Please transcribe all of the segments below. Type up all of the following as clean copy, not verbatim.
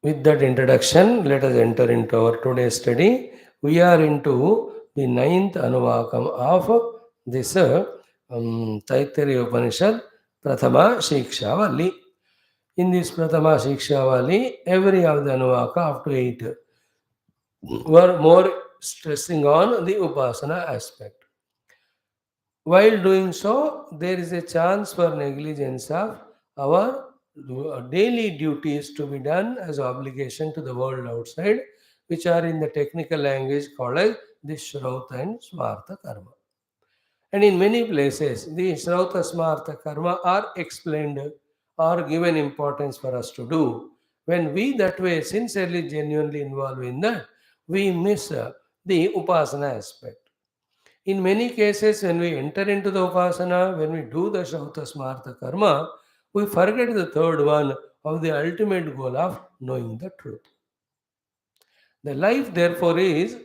With that introduction, let us enter into our today's study. We are into the ninth Anuvakam of this Taittiriya Upanishad, Prathama Siksha Valli. In this Prathama Siksha Valli, every of the Anuvaka up to 8 were more stressing on the Upasana aspect. While doing so, there is a chance for negligence of our daily duties to be done as obligation to the world outside, which are in the technical language called as the Shrauta and Smartha Karma. And in many places, the Shrauta Smartha Karma are explained or given importance for us to do. When we that way sincerely, genuinely involve in that, we miss the Upasana aspect. In many cases, when we enter into the Upasana, when we do the Shrauta Smartha Karma, we forget the third one of the ultimate goal of knowing the truth. The life, therefore, is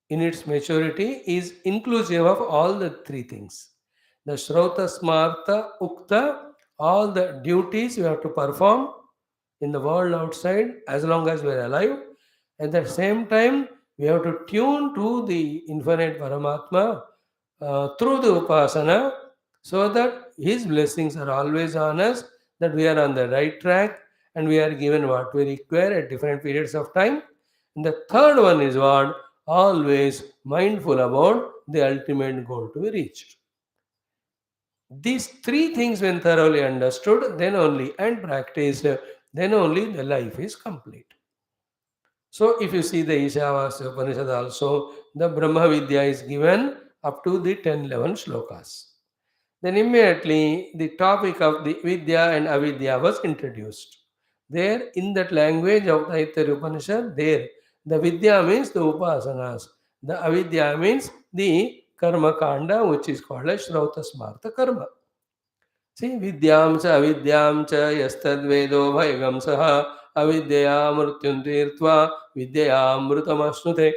in its maturity is inclusive of all the three things. The Shrauta Smartha Ukta, all the duties we have to perform in the world outside as long as we are alive. At the same time, we have to tune to the infinite Paramatma through the Upasana so that His blessings are always on us, that we are on the right track and we are given what we require at different periods of time. And the third one is what? Always mindful about the ultimate goal to be reached. These three things, when thoroughly understood, then only and practiced, then only the life is complete. So, if you see the Ishavasya Upanishad also, the Brahma Vidya is given up to the 10-11 slokas. Then immediately the topic of the Vidya and Avidya was introduced. There, in that language of the Taittiriya Upanishad, there, the Vidya means the Upasanas, the Avidya means the Karma Kanda, which is called as Shrauta Smartha Karma. See, Vidyam cha Avidyam cha yastadvedo bhaigam saha avidyaya mrutyun tirtva vidyaya amrutamasnute.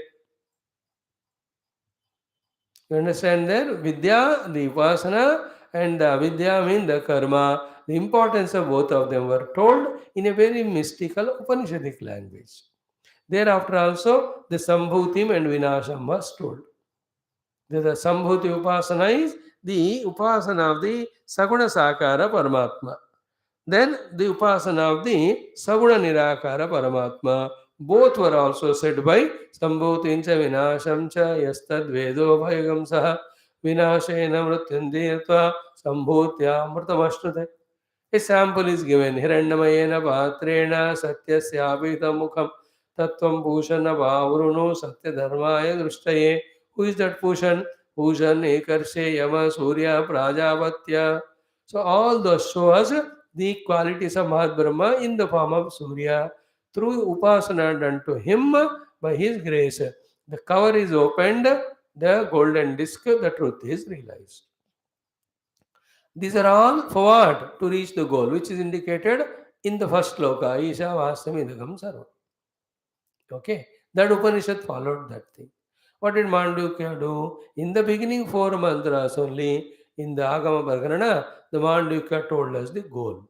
You understand there? Vidya, the Upasana, and the Avidya mean the Karma. The importance of both of them were told in a very mystical Upanishadic language. Thereafter also, the Sambhutim and Vinasham was told. The Sambhuti Upasana is the Upasana of the Saguna Sakara Paramatma. Then the Upasana of the Saguna Nirakara Paramatma. Both were also said by Sambhutincha Vinashamcha Yastad Vedo Bhayagam Saha Vinashena Mrutyundirtva Sambhutya Mrtamashnute. A sample is given. Hirandamayena Bhatrena Satyasyapitam Mukham Tattvam Bhushana Bhavruno Satya Dharmaya Drushtaye. Who is that Bhushan? Bhushan Ekarshe Yama Surya Prajavatya. So all those show us the qualities of Mahat Brahma in the form of Surya. Through Upasana done to him by his grace, the cover is opened, the golden disc, the truth is realized. These are all for what? To reach the goal, which is indicated in the first sloka, Isha Vasamidagam Sarva. Okay, that Upanishad followed that thing. What did Mandukya do? In the beginning, four mantras only, in the Agama Prakarana, the Mandukya told us the goal.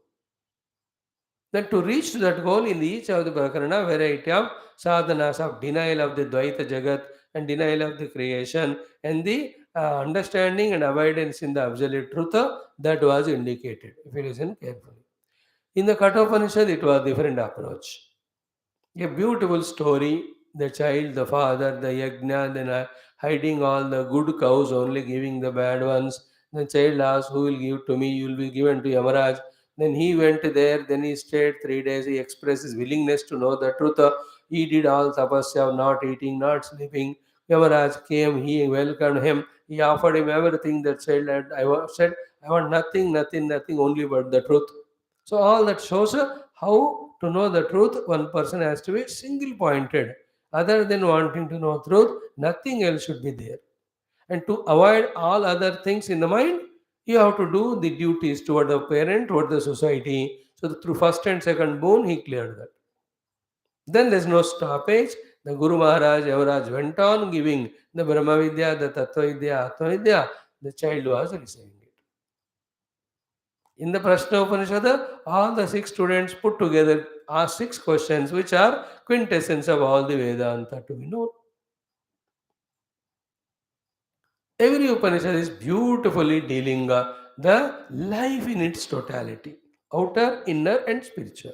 Then to reach to that goal, in each of the Prakarana, variety of sadhanas of denial of the Dvaita Jagat and denial of the creation and the understanding and avoidance in the absolute truth that was indicated, if you listen carefully. In the Kathopanishad, it was different approach. A beautiful story, the child, the father, the yajna, then hiding all the good cows, only giving the bad ones. The child asked, who will give to me? You will be given to Yamaraj. Then he went there, then he stayed 3 days. He expressed his willingness to know the truth. He did all tapasya of not eating, not sleeping. Yamaraj came, he welcomed him. He offered him everything. That child had, said, I want nothing, nothing, nothing, only but the truth. So all that shows how to know the truth. One person has to be single pointed. Other than wanting to know truth, nothing else should be there. And to avoid all other things in the mind, you have to do the duties toward the parent, toward the society. So through first and second boon, he cleared that. Then there's no stoppage. The Guru Maharaj, Yamaraj went on giving the Brahma Vidya, the Tattva Vidya, Atma Vidya. The child was receiving it. In the Prashna Upanishad, all the six students put together ask six questions which are quintessence of all the Vedanta to be known. Every Upanishad is beautifully dealing the life in its totality, outer, inner, and spiritual.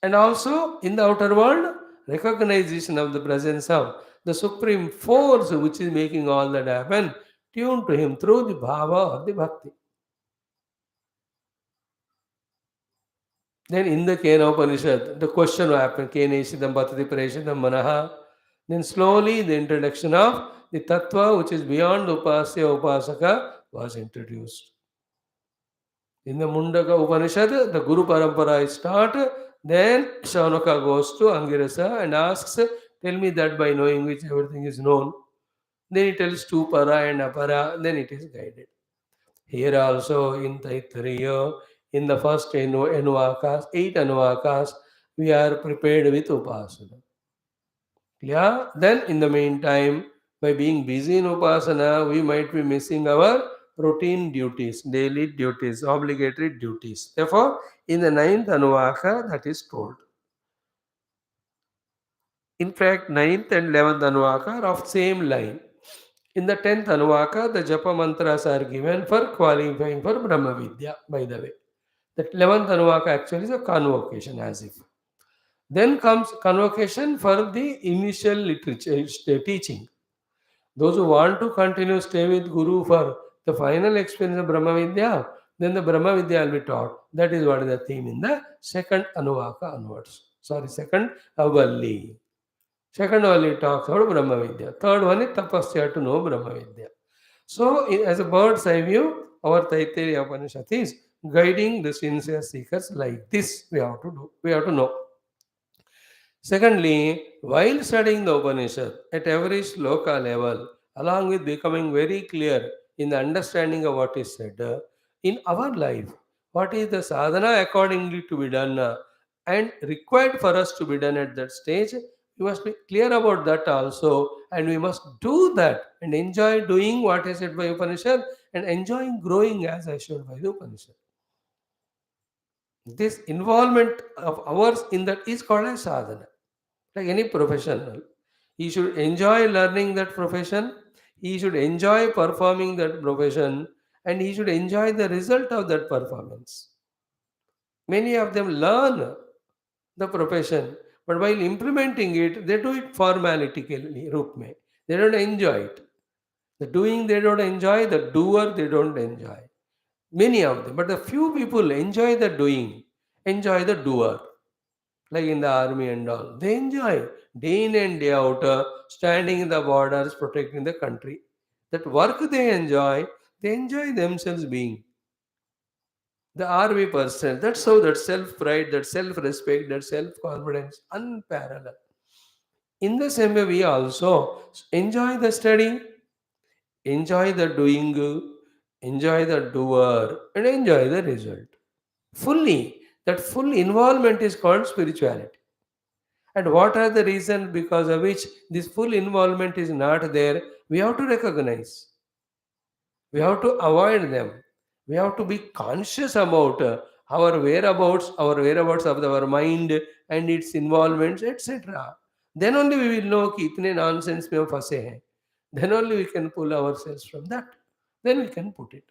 And also in the outer world, recognition of the presence of the supreme force which is making all that happen, tuned to him through the bhava or the bhakti. Then in the Kena Upanishad, the question will happen, Kene Ishidam Bhatati Pareshidam Manaha. Then slowly the introduction of the tattva which is beyond Upasya Upasaka was introduced. In the Mundaka Upanishad, the Guru Parampara is taught. Then Shaunaka goes to Angirasa and asks, tell me that by knowing which everything is known. Then he tells two para and apara, then it is guided. Here also in Taittiriya, in the first Anuvakas, 8 Anuvakas, we are prepared with Upasana. Yeah, then in the meantime, by being busy in Upasana, we might be missing our routine duties, daily duties, obligatory duties. Therefore, in the ninth Anuvaka, that is told. In fact, ninth and 11th Anuvaka are of same line. In the 10th Anuvaka, the Japa mantras are given for qualifying for Brahma Vidya, by the way. The 11th Anuvaka actually is a convocation, as if. Then comes convocation for the initial literature teaching. Those who want to continue stay with Guru for the final experience of Brahma Vidya, then the Brahma Vidya will be taught. That is what is the theme in the second Anuvaka onwards. Sorry, second Valli. Second Valli talks about Brahma Vidya. Third one is Tapasya to know Brahma Vidya. So, as a bird's eye view, our Taittiriya Upanishad is guiding the sincere seekers like this. We have to do. We have to know. Secondly, while studying the Upanishad at every sloka level, along with becoming very clear in the understanding of what is said, in our life, what is the sadhana accordingly to be done and required for us to be done at that stage, we must be clear about that also, and we must do that and enjoy doing what is said by Upanishad and enjoying growing as assured by the Upanishad. This involvement of ours in that is called as sadhana. Like any professional, he should enjoy learning that profession, he should enjoy performing that profession, and he should enjoy the result of that performance. Many of them learn the profession, but while implementing it, they do it formalitically, roop mein. They don't enjoy it. The doing they don't enjoy, the doer they don't enjoy. Many of them, but the few people enjoy the doing, enjoy the doer. Like in the army and all. They enjoy day in and day out, standing in the borders, protecting the country. That work they enjoy themselves being. The army person, that's how that self pride, that self respect, that self confidence, unparalleled. In the same way, we also enjoy the study, enjoy the doing, enjoy the doer, and enjoy the result. Fully, that full involvement is called spirituality. And what are the reasons because of which this full involvement is not there? We have to recognize. We have to avoid them. We have to be conscious about our whereabouts of our mind and its involvements, etc. Then only we will know कि इतने nonsense में हम फंसे हैं. Then only we can pull ourselves from that. Then we can put it.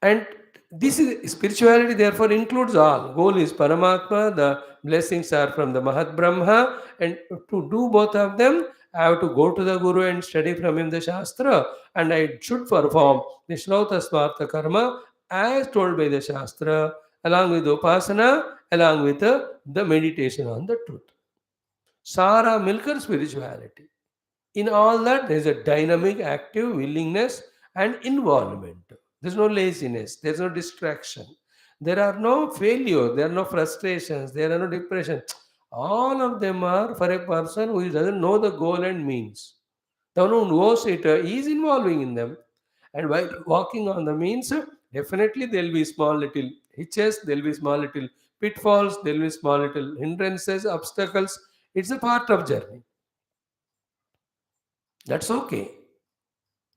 And this is spirituality, therefore, includes all. Goal is Paramatma, the blessings are from the Mahat Brahma, and to do both of them, I have to go to the Guru and study from him the Shastra, and I should perform the Shlauta Smartha Karma as told by the Shastra, along with Upasana, along with the meditation on the truth. Sara Milker spirituality. In all that, there is a dynamic, active willingness and involvement. There's no laziness, there's no distraction, there are no failure, there are no frustrations, there are no depression. All of them are for a person who doesn't know the goal and means. The one who knows it is involving in them. And while walking on the means, definitely there will be small little hitches, there will be small little pitfalls, there will be small little hindrances, obstacles. It's a part of journey. That's okay.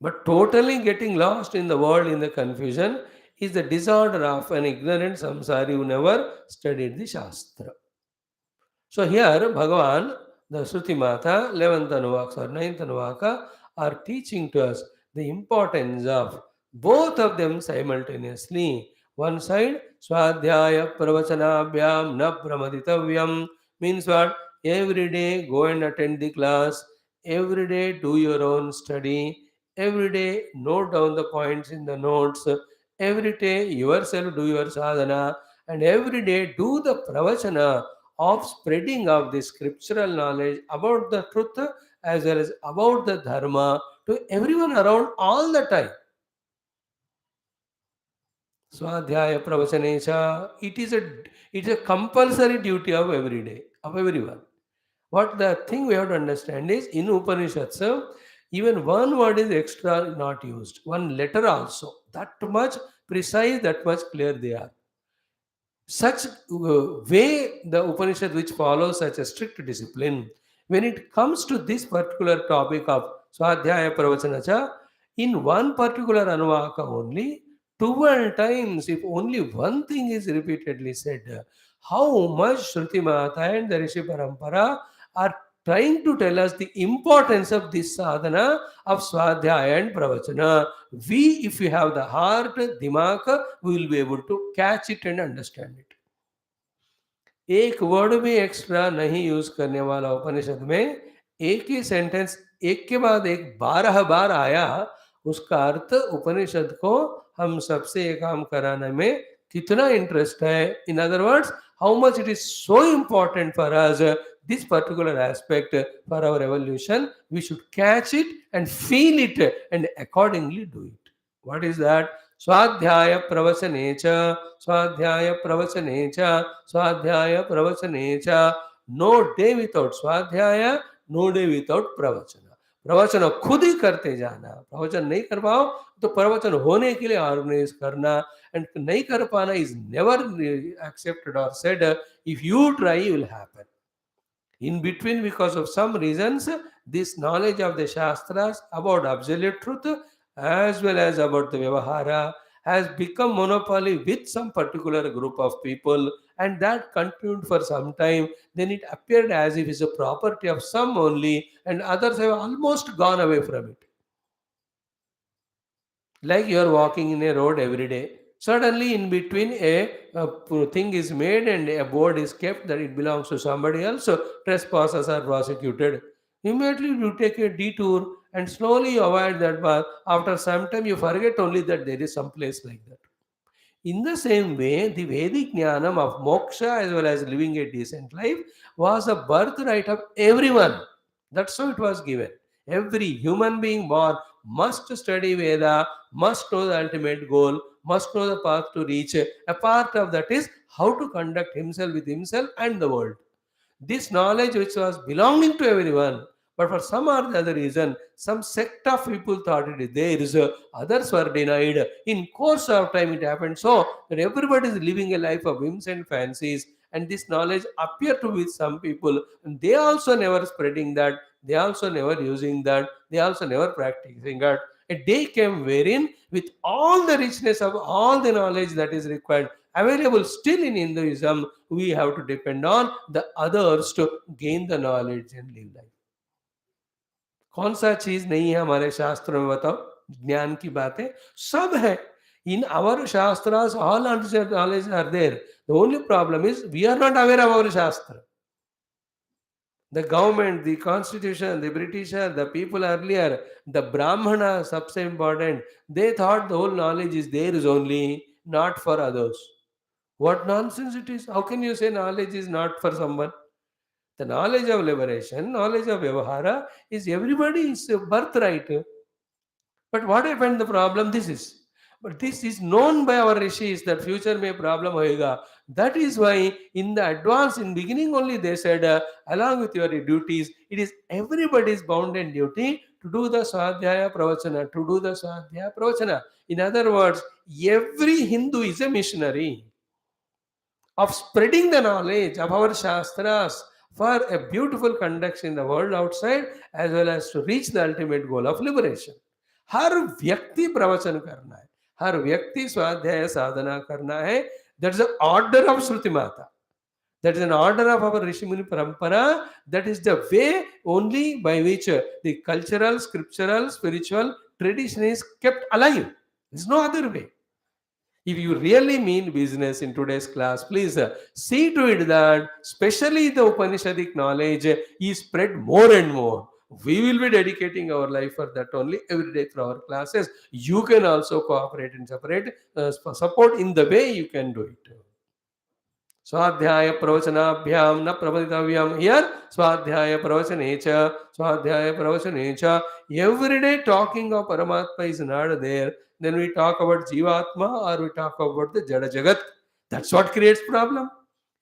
But totally getting lost in the world in the confusion is the disorder of an ignorant samsari who never studied the Shastra. So here Bhagavan, the Shruti Mata, 11th Anuvaka or 9th Anuvaka are teaching to us the importance of both of them simultaneously. One side, Swadhyaya Pravachanabhyam na Pramaditavyam means what? Every day go and attend the class, every day do your own study, every day note down the points in the notes, every day yourself do your sadhana, and every day do the pravachana of spreading of the scriptural knowledge about the truth as well as about the dharma to everyone around all the time. Swadhyaya Pravachanesa, it is a compulsory duty of every day, of everyone. What the thing we have to understand is in Upanishads, even one word is extra not used, one letter also. That much precise, that much clear they are. Such way the Upanishad which follows such a strict discipline, when it comes to this particular topic of Swadhyaya Pravachanacha, in one particular Anuvaka only, 12 times, if only one thing is repeatedly said, how much Shruti Mata and the Rishi Parampara are trying to tell us the importance of this sadhana of Swadhyaya and Pravachana. We, if we have the heart, dimag, we will be able to catch it and understand it. एक word भी extra नहीं use करने वाला उपनिषद में, एक ही sentence एक के बाद एक 12 बार आया, उसका अर्थ उपनिषद को हम सबसे ये काम कराने में कितना इंटरेस्ट है. In other words, how much it is so important for us, this particular aspect for our evolution, we should catch it and feel it and accordingly do it. What is that? Swadhyaya pravachane स्वाध्याय प्रवचने च स्वाध्याय प्रवचने च. No day without स्वाध्याय, no day without प्रवचन. प्रवचन खुद ही करते जाना. प्रवचन नहीं कर पाओ तो प्रवचन होने के लिए ऑर्गेनाइज करना. एंड नहीं कर पाना इज नेवर एक्सेप्टेड और said. If you try you will happen. In between, because of some reasons, this knowledge of the Shastras about absolute truth as well as about the Vyavahara has become monopoly with some particular group of people, and that continued for some time. Then it appeared as if it's a property of some only, and others have almost gone away from it. Like you are walking in a road every day. Suddenly, in between, a thing is made and a board is kept that it belongs to somebody else. So, trespassers are prosecuted. Immediately, you take a detour and slowly you avoid that path. After some time, you forget only that there is some place like that. In the same way, the Vedic Jnanam of moksha as well as living a decent life was a birthright of everyone. That's how it was given. Every human being born must study Veda, must know the ultimate goal, must know the path to reach. A part of that is how to conduct himself with himself and the world. This knowledge which was belonging to everyone, but for some or the other reason, some sect of people thought it is theirs, others were denied. In course of time, it happened so that everybody is living a life of whims and fancies, and this knowledge appeared to with some people, and they also never spreading that, they also never using that, they also never practicing that. A day came wherein, with all the richness of all the knowledge that is required, available still in Hinduism, we have to depend on the others to gain the knowledge and live life. कौन सा चीज नहीं है हमारे शास्त्रों में बताओ? ज्ञान की बातें सब है. In our shastras, all knowledge are there. The only problem is we are not aware of our shastra. The government, the constitution, the Britisher, the people earlier, the Brahmana, सबसे important, they thought the whole knowledge is theirs only, not for others. What nonsense it is! How can you say knowledge is not for someone? The knowledge of liberation, knowledge of Vyavahara is everybody's birthright. But what happened? The problem this is. But this is known by our rishis that future may problem hoega. That is why in the advance, in beginning only they said, along with your duties, it is everybody's bounden duty to do the Swadhyaya Pravachana, to do the Swadhyaya Pravachana. In other words, every Hindu is a missionary of spreading the knowledge of our Shastras for a beautiful conduct in the world outside as well as to reach the ultimate goal of liberation. हर व्यक्ति प्रवचन करना है, हर व्यक्ति स्वाध्याय साधना करना है. That's the order of Shruti Mata. That is an order of our Rishimuni Parampara. That is the way only by which the cultural, scriptural, spiritual tradition is kept alive. There's no other way. If you really mean business in today's class, please see to it that especially the Upanishadic knowledge is spread more and more. We will be dedicating our life for that only every day through our classes. You can also cooperate and support in the way you can do it. स्वाध्याय प्रवचनाभ्याम न प्रवदितव्यम. Here स्वाध्याय प्रवचने च, स्वाध्याय प्रवचने च. Every day talking of Paramatma is not there. Then we talk about Jivatma or we talk about the Jada Jagat. That's what creates problem.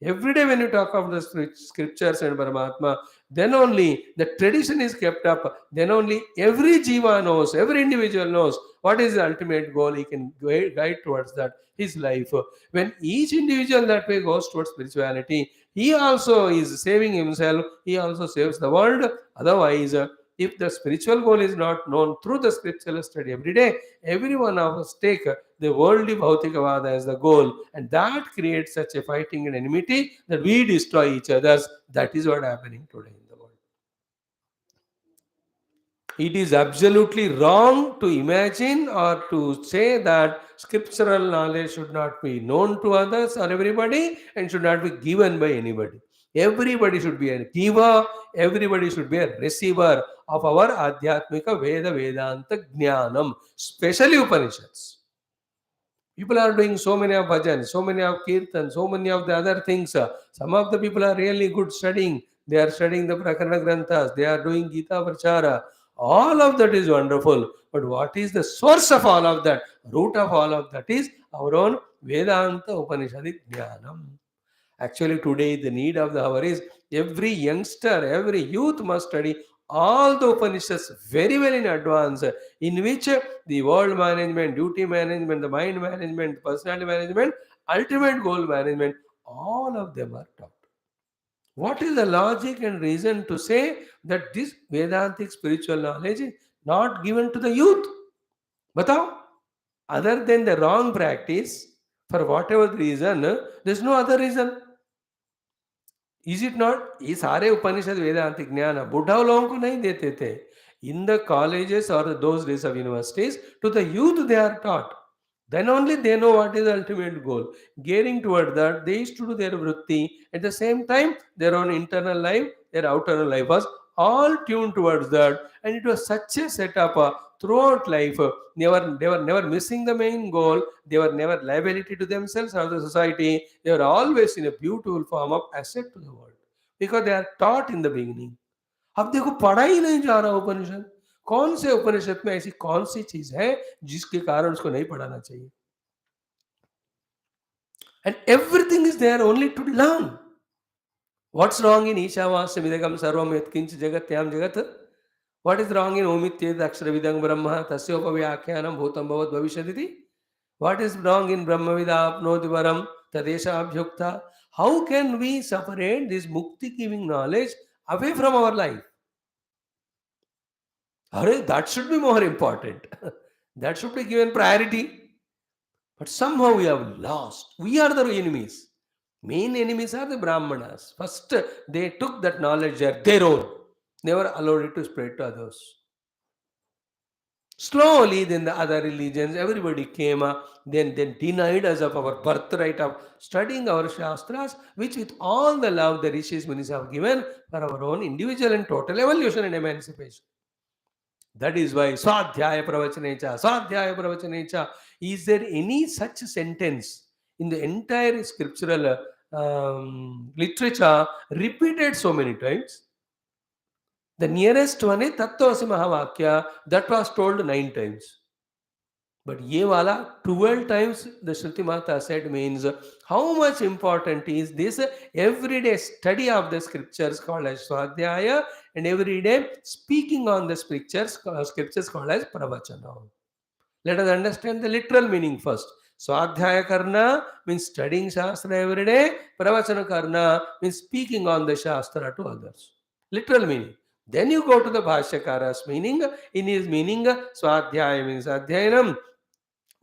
Every day when you talk of the scriptures and Paramatma, then only the tradition is kept up. Then only every jiva knows, every individual knows what is the ultimate goal. He can guide towards that, his life. When each individual that way goes towards spirituality, he also is saving himself, he also saves the world. Otherwise, if the spiritual goal is not known through the scriptural study every day, every one of us take the worldly Bhautikavada as the goal, and that creates such a fighting and enmity that we destroy each other. That is what is happening today in the world. It is absolutely wrong to imagine or to say that scriptural knowledge should not be known to others or everybody and should not be given by anybody. Everybody should be a giver, everybody should be a receiver of our Adhyatmika Veda Vedanta Jnanam, especially Upanishads. People are doing so many of bhajans, so many of kirtan, so many of the other things. Some of the people are really good studying. They are studying the Prakarana Granthas. They are doing Gita Prachara. All of that is wonderful. But what is the source of all of that? Root of all of that is our own Vedanta Upanishadic Jnanam. Actually, today the need of the hour is every youngster, every youth must study all the Upanishads very well in advance, in which the world management, duty management, the mind management, personality management, ultimate goal management, all of them are taught. What is the logic and reason to say that this Vedantic spiritual knowledge is not given to the youth? Batao, other than the wrong practice, for whatever reason, there's no other reason. Is it not? ये सारे उपनिषद वेदांतिक ज्ञान बुढ़ाओ लोगों को नहीं देते थे. In the colleges और those days of universities to the youth they are taught. Then only they know what is the ultimate goal. Gearing toward that, they used to do their vritti. At the same time, their own internal life, their outer life was all tuned towards that. And it was such a setup throughout life. They were never missing the main goal. They were never liability to themselves or the society. They were always in a beautiful form of asset to the world. Because they are taught in the beginning. अब देखो पढ़ा ही नहीं जा रहा उपनिषद. कौन से उपनिषद में ऐसी कौन सी चीज है जिसके कारण उसको नहीं पढ़ाना चाहिए? And everything is there only to learn. What's wrong in Ishavasya Vidagam Sarvam Yatkinch Jagatyam Jagat? What is wrong in Omityed Akshara Vidang Brahma Tasyopavyakyanam Bhutam Bhavat Bhavishyaditi? What is wrong in Brahmavida Apnoti Varam Tadesha Abhyukta? How can we separate this mukti giving knowledge away from our life? That should be more important. That should be given priority. But somehow we have lost. We are the enemies. Main enemies are the Brahmanas. First, they took that knowledge as their own. Never allowed it to spread to others. Slowly, then the other religions, everybody came, then denied us of our birthright of studying our Shastras, which with all the love the Rishis Munis have given for our own individual and total evolution and emancipation. That is why Swadhyaya Pravachane. Is there any such sentence in the entire scriptural literature repeated so many times? The nearest one is Tattvasi Mahavakya, that was told 9 times. But ye wala 12 times the Shruti Mata said means how much important is this everyday study of the scriptures called as Swadhyaya and everyday speaking on the scriptures called as Pravachana. Let us understand the literal meaning first. Swadhyaya Karna means studying Shastra every day. Pravachana Karna means speaking on the Shastra to others. Literal meaning. Then you go to the Bhashyakara's meaning. In his meaning, Swadhyaya means Adhyayanam,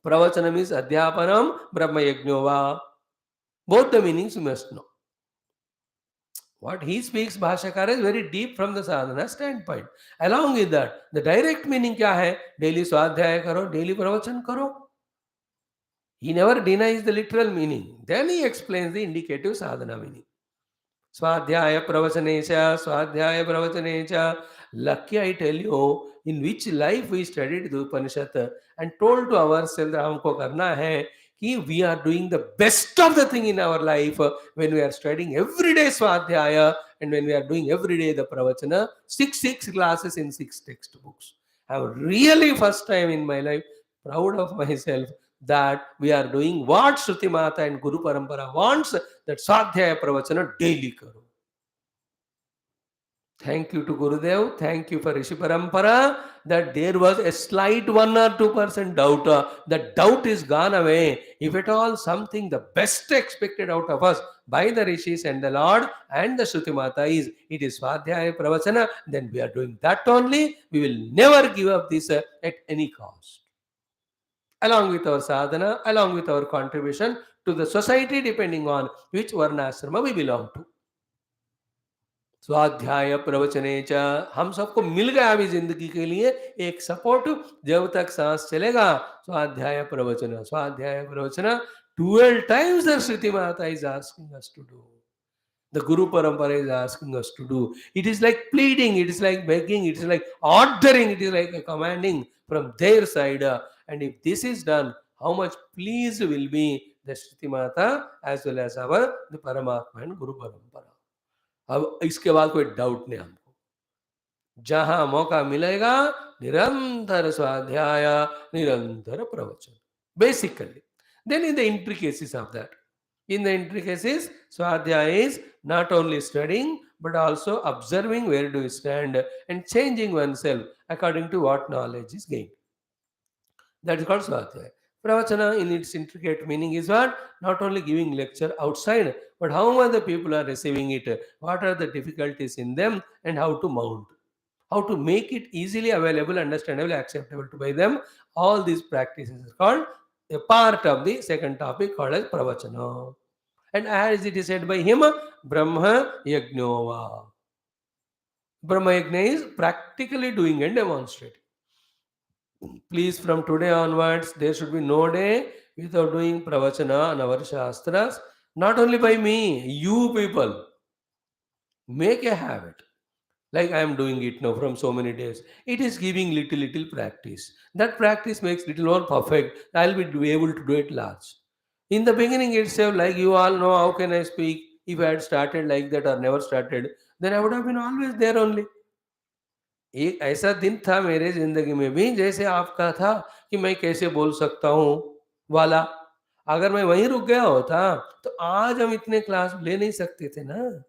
Pravachana means Adhyapanam, Brahma Yajnova. Both the meanings you must know. What he speaks, Bhashyakara, is very deep from the sadhana standpoint. Along with that, the direct meaning क्या है? Daily स्वाध्याय करो, daily pravachan करो. He never denies the literal meaning. Then he explains the indicative sadhana meaning. Swadhyaya pravachanesa, Swadhyaya pravachanesa. Lucky I tell you, in which life we studied the Upanishad and told to ourselves that हमको करना है कि we are doing the best of the thing in our life when we are studying every day Swadhyaya and when we are doing every day the pravachana, six classes in 6 textbooks. I'm really first time in my life proud of myself that we are doing what Shruti Mata and Guru Parampara wants, that Swadhyaya Pravachana daily karo. Thank you to Gurudev. Thank you for Rishi Parampara that there was a slight 1 or 2% doubt. That doubt is gone away. If at all something the best expected out of us by the Rishis and the Lord and the Shruti Mata is, it is Swadhyaya Pravachana, then we are doing that only. We will never give up this at any cost. Along with our sadhana, along with our contribution to the society, depending on which varnashrama we belong to. स्वाध्याय प्रवचनेच, हम सबको मिल गया अभी जिंदगी के लिए एक support, जब तक सांस चलेगा स्वाध्याय प्रवचन, स्वाध्याय प्रवचन. 12 times the Shruti Mata is asking us to do. The Guru Parampara is asking us to do. It is like pleading, it is like begging, it is like ordering, it is like a commanding from their side. And if this is done, how much pleased will be the Shruti Mata as well as our the Paramatma and Guru Parampara. अब इसके बाद कोई doubt नहीं हमको. जहां मौका मिलेगा निरंतर स्वाध्याय, निरंतर प्रवचन. Basically, then in the intricacies of that. In the intricacies, Swadhyaya is not only studying but also observing where do you stand and changing oneself according to what knowledge is gained. That is called Swadhyaya. Pravachana in its intricate meaning is what? Not only giving lecture outside, but how much the people are receiving it, what are the difficulties in them, and how to mount. How to make it easily available, understandable, acceptable to by them. All these practices is called a part of the second topic called as Pravachana. And as it is said by him, Brahma Yajnova. Brahma Yajna is practically doing and demonstrating. Please, from today onwards, there should be no day without doing pravachana and our shastras. Not only by me, you people make a habit. Like I am doing it now from so many days. It is giving little practice. That practice makes little more perfect. I'll be able to do it large. In the beginning itself, like you all know, how can I speak? If I had started like that or never started, then I would have been always there only. एक ऐसा दिन था मेरे जिंदगी में भी जैसे आपका था कि मैं कैसे बोल सकता हूँ वाला. अगर मैं वहीं रुक गया होता तो आज हम इतने क्लास ले नहीं सकते थे ना.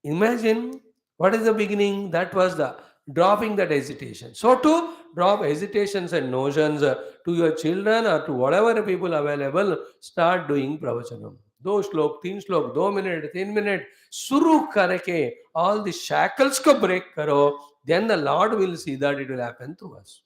Imagine what is the beginning? That was the dropping that hesitation. So to drop hesitations and notions to your children or to whatever people available, start doing pravachanam. दो श्लोक 3 श्लोक 2 मिनट 3 मिनट शुरू करके all the shackles को break करो. Then the Lord will see that it will happen through us.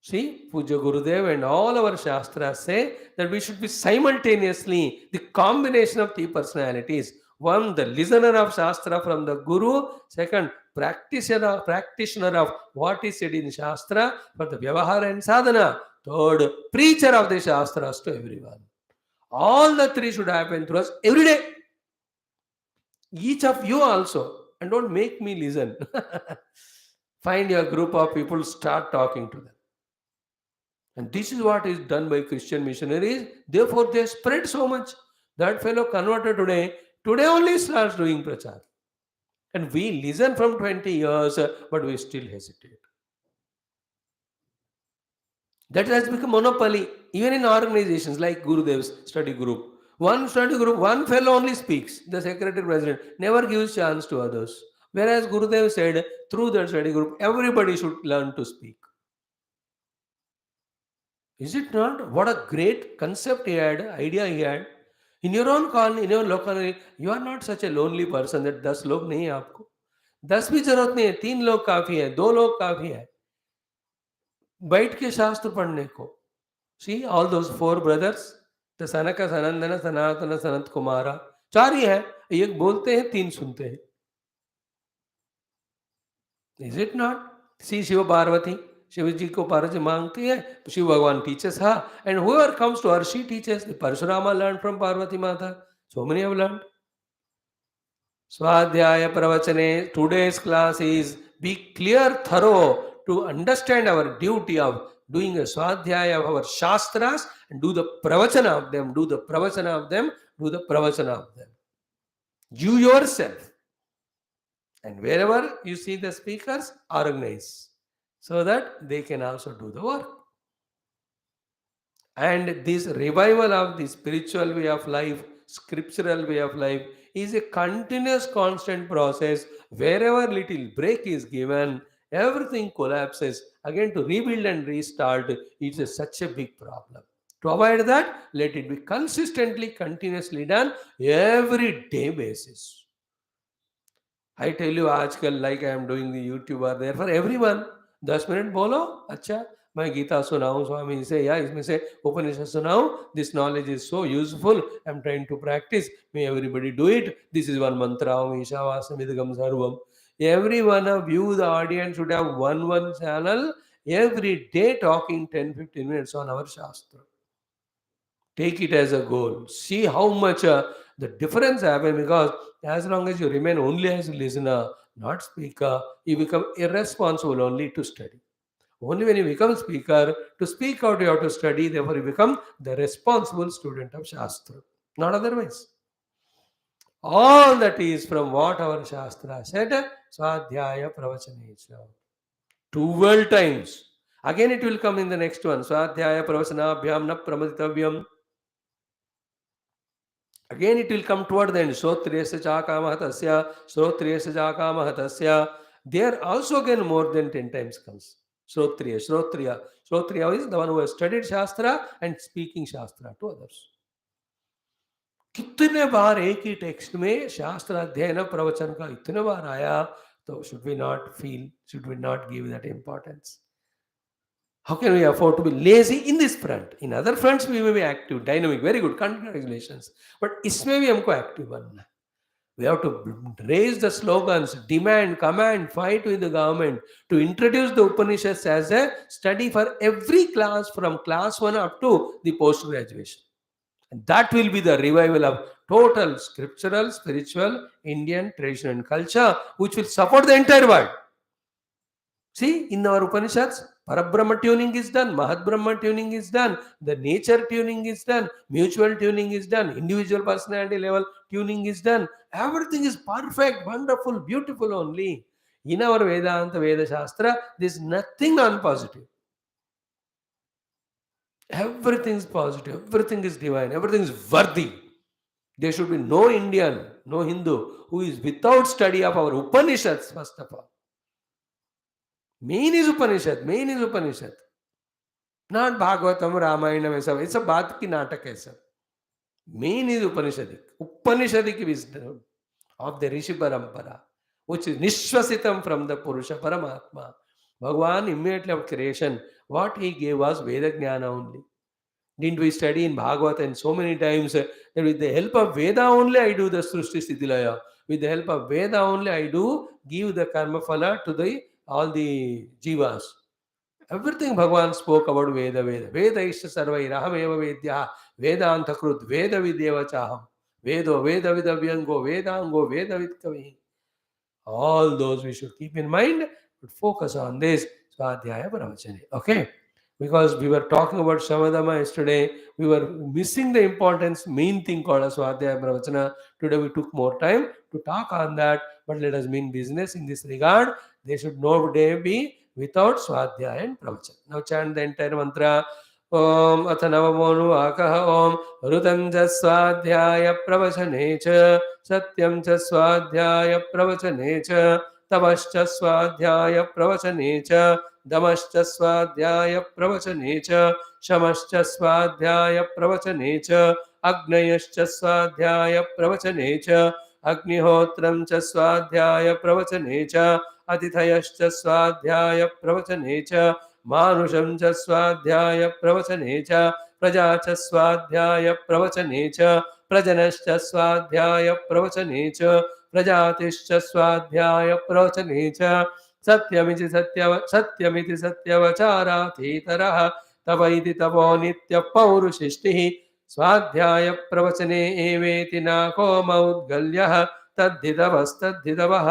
See, Puja Gurudev and all our Shastras say that we should be simultaneously the combination of three personalities. One, the listener of Shastra from the Guru. Second, practitioner of what is said in Shastra for the Vyavahara and Sadhana. Third, preacher of the Shastras to everyone. All the three should happen through us every day. Each of you also. And don't make me listen. Find your group of people, start talking to them. And this is what is done by Christian missionaries. Therefore, they spread so much. That fellow converted today only starts doing prachar. And we listen from 20 years, but we still hesitate. That has become monopoly, even in organizations like Gurudev's study group. One study group, one fellow only speaks. The secretary president never gives chance to others. Whereas Gurudev said, through that study group, everybody should learn to speak. Is it not? What a great concept he had, idea he had. In your own colony, in your locality, you are not such a lonely person that 10 log nahi hai aapko. 10 भी जरूरत नहीं है, 3 लोग काफी है, 2 लोग काफी है बैठ के शास्त्र पढ़ने को. See all those 4 brothers, the सनक सनंदन सनातन सनत कुमारा, 4 ही है. एक बोलते हैं, 3 सुनते हैं. Is it not? See Shiva Parvati, Shiva ji को पार्वती मांगती है, शिव भगवान टीचर्स हा, and whoever comes to her she teaches. The Parshurama learned from Parvati Mata, so many have learned. Swadhyaya pravachane, today's class is be clear, thorough, to understand our duty of doing a swadhyaya of our shastras and do the pravachana of them, do the pravachana of them, do the pravachana of them. You yourself. And wherever you see the speakers, organize so that they can also do the work. And this revival of the spiritual way of life, scriptural way of life, is a continuous, constant process. Wherever little break is given, everything collapses. Again, to rebuild and restart, it's such a big problem. To avoid that, let it be consistently, continuously done, every day basis. I tell you, आजकल like I am doing the YouTube are there for everyone. 10 minute बोलो, अच्छा मैं गीता सुनाऊं स्वामी से, या इसमें से उपनिषद सुनाऊं. This knowledge is so useful. I am trying to practice. May everybody do it. This is one mantra. Om Ishavasamidigam Sarvam. Every one of you, the audience, should have one channel every day talking 10-15 minutes on our Shastra. Take it as a goal. See how much the difference happens, because as long as you remain only as a listener, not speaker, you become irresponsible only to study. Only when you become speaker, to speak out you have to study, therefore you become the responsible student of Shastra. Not otherwise. All that is from what our Shastra said, Swadhyaya Pravachanesa. 12 times. Again it will come in the next one. Swadhyaya Pravachanabhyam na pramaditavyam. Again it will come toward the end. Shrotriyasya cha kamahatasya, Shrotriyasya cha kamahatasya. There also again more than 10 times comes. Shrotriya. Shrotriya is the one who has studied Shastra and speaking Shastra to others. कितने बार एक ही text में शास्त्र अध्ययन प्रवचन का इतने बार आया, तो should we not give that importance? How can we afford to be lazy in this front? In other fronts we may be active, dynamic, very good, congratulations. But इसमें भी हमको active बनना. We have to raise the slogans, demand, command, fight with the government to introduce the Upanishads as a study for every class from class 1 up to the post-graduation. And that will be the revival of total scriptural, spiritual, Indian tradition and culture, which will support the entire world. See, in our Upanishads, Parabrahma tuning is done, Mahat Brahma tuning is done, the nature tuning is done, mutual tuning is done, individual personality level tuning is done. Everything is perfect, wonderful, beautiful only. In our Vedanta, Veda Shastra, there is nothing non-positive. Everything is positive, everything is divine, everything is worthy. There should be no Indian, no Hindu who is without study of our Upanishads, first of all. Main is Upanishad. Not Bhagavatam, Ramayana, it's a baat ki natak hai sab. Main is Upanishadic wisdom of the Rishi Parampara, which is Nishwasitam from the Purusha Paramatma. Bhagavan immediately after creation, what he gave was Veda Jnana only. Didn't we study in Bhagavad and so many times that with the help of Veda only I do the Srushti Sthilaya. With the help of Veda only I do give the karma phala to all the jivas. Everything Bhagavan spoke about Veda. Veda isha sarvai rahameva vedya Vedanta krut Veda vidyeva chaham. Vedo Veda vidavyango Vedango Veda vidkavi. All those we should keep in mind, but focus on this Swadhyaya Paramachane. Okay? Because we were talking about Shamadama yesterday, we were missing the importance, main thing called as Swadhyaya Pravachana. Today we took more time to talk on that, but let us mean business in this regard. There should no day be without Swadhyaya and Pravachana. Now chant the entire mantra. Om Athanavamonuakaha Om Rutanja Swadhyaya Pravachane Cha Satyam Cha Swadhyaya Pravachane Cha Tavascha Swadhyaya Pravachane Cha Damascha Swadhyaya Pravachane Cha Shamascha Swadhyaya Pravachane Cha Agnayascha Swadhyaya Pravachane Cha अग्निहोत्रं च स्वाध्याय प्रवचने च अतिथयश्च स्वाध्याय प्रवचने च मानुषं च स्वाध्याय प्रवचने च प्रजा च स्वाध्याय प्रवचने च प्रजनश्च स्वाध्याय प्रवचने च प्रजातिश्च स्वाध्याय प्रवचने च सत्यमिति सत्यवचारातीतरः तप इति तपो नित्यः पौरुषिष्टिः स्वाध्याय प्रवचने एवेति नाको मौद्गल्यः तद्धितवस्तद्धितवः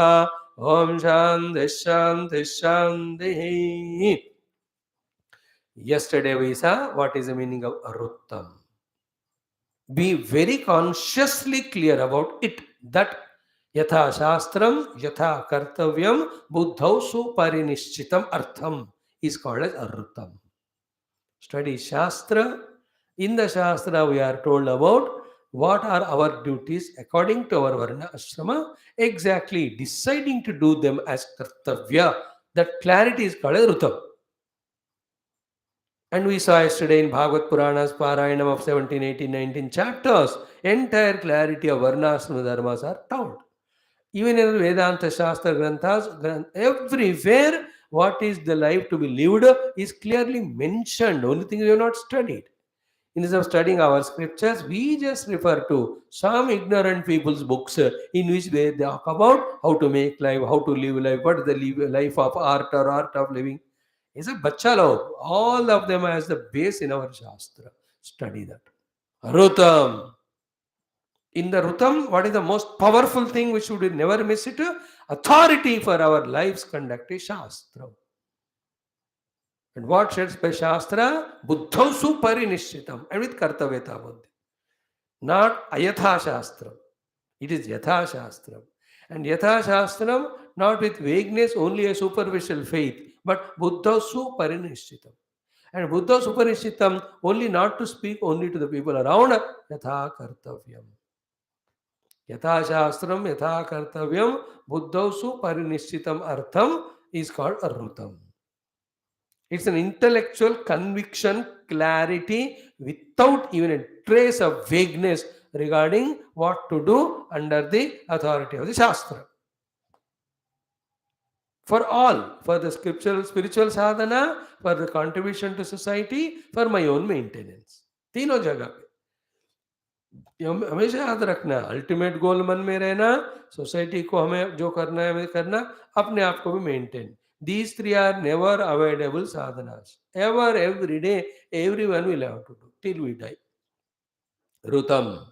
ओम शांति शांति शांति. Yesterday we saw what is the meaning of aruttam. Be very consciously clear about it, that yatha shastram yatha kartavyam buddhau suparinishchitam artham is called as aruttam. Study shastra. In the shastra we are told about what are our duties according to our varna ashrama, exactly deciding to do them as kartavya. That clarity is called as rutam. And we saw yesterday in Bhagavad Purana's Parayanam of 17, 18, 19 chapters, entire clarity of Varnashrama Dharmas are told. Even in Vedanta Shastra Granthas, everywhere what is the life to be lived is clearly mentioned. Only thing we have not studied. Instead of studying our scriptures, we just refer to some ignorant people's books in which they talk about how to make life, how to live life, what is the life of art or art of living. It's a bacha log. All of them as the base in our Shastra. Study that. Rutam. In the Rutam, what is the most powerful thing which we should never miss it? Authority for our life's conduct is Shastra. And what says by Shastra? Buddham suparinishchitam. And with Kartavyata buddhi. Not Ayatha Shastram. It is Yatha Shastram. And Yatha Shastram, not with vagueness, only a superficial faith, but Buddha Suparinishchitam. And Buddha Suparinishchitam, only not to speak only to the people around, Yatha Kartavyam. Yatha Shastram, Yatha Kartavyam, Buddha Suparinishchitam Artham is called Arrutam. It's an intellectual conviction, clarity, without even a trace of vagueness regarding what to do under the authority of the Shastra. For all, for the spiritual sadhana, for the contribution to society, for my own maintenance. तीनों जगह पे हमेशा याद रखना, ultimate goal मन में रहना, society को हमें जो करना है हमें करना, अपने आप को भी maintain. These three are never avoidable sadhanas. Ever, every day, everyone will have to do till we die. Rutam.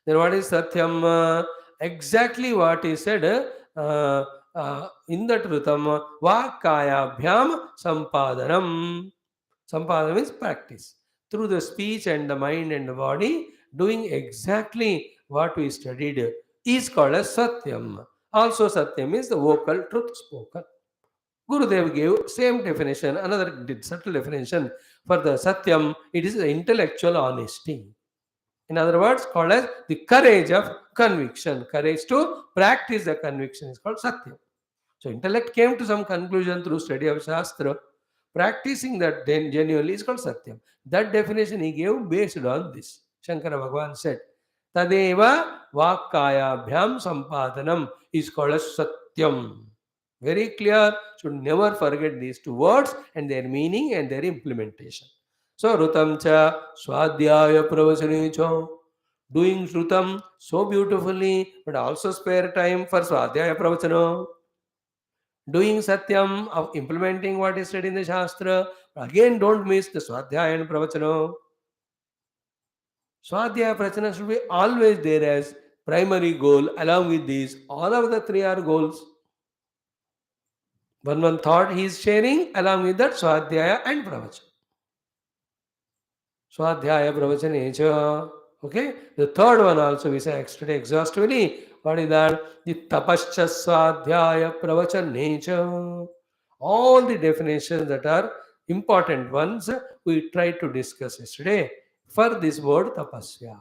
Then what is Satyam? Exactly what he said in that Rutam. Vakayabhyam Sampadanam. Sampadanam means practice. Through the speech and the mind and the body, doing exactly what we studied is called as Satyam. Also Satyam is the vocal truth spoken. Gurudev gave same definition, another subtle definition for the Satyam. It is the intellectual honesty. In other words, called as the courage of conviction. Courage to practice the conviction is called Satyam. So intellect came to some conclusion through study of Shastra. Practicing that then genuinely is called Satyam. That definition he gave based on this. Shankara Bhagavan said, Tadeva Vakkayabhyam Sampadanam is called as Satyam. Very clear, should never forget these two words and their meaning and their implementation. So Rutam cha Swadhyaya Pravasane cha. Doing Rutam so beautifully, but also spare time for Swadhyaya Pravasana. Doing Satyam of implementing what is said in the Shastra. Again, don't miss the Swadhyaya and Pravachana. Swadhyaya Pravachana should be always there as primary goal. Along with these, all of the three are goals. One thought he is sharing, along with that Swadhyaya and Pravachana. Swadhyaya Pravachana. Okay, the third one also we say exhaustively. What is that? The tapascha swadhyaya pravachannecha. All the definitions that are important ones we tried to discuss yesterday for this word tapasya.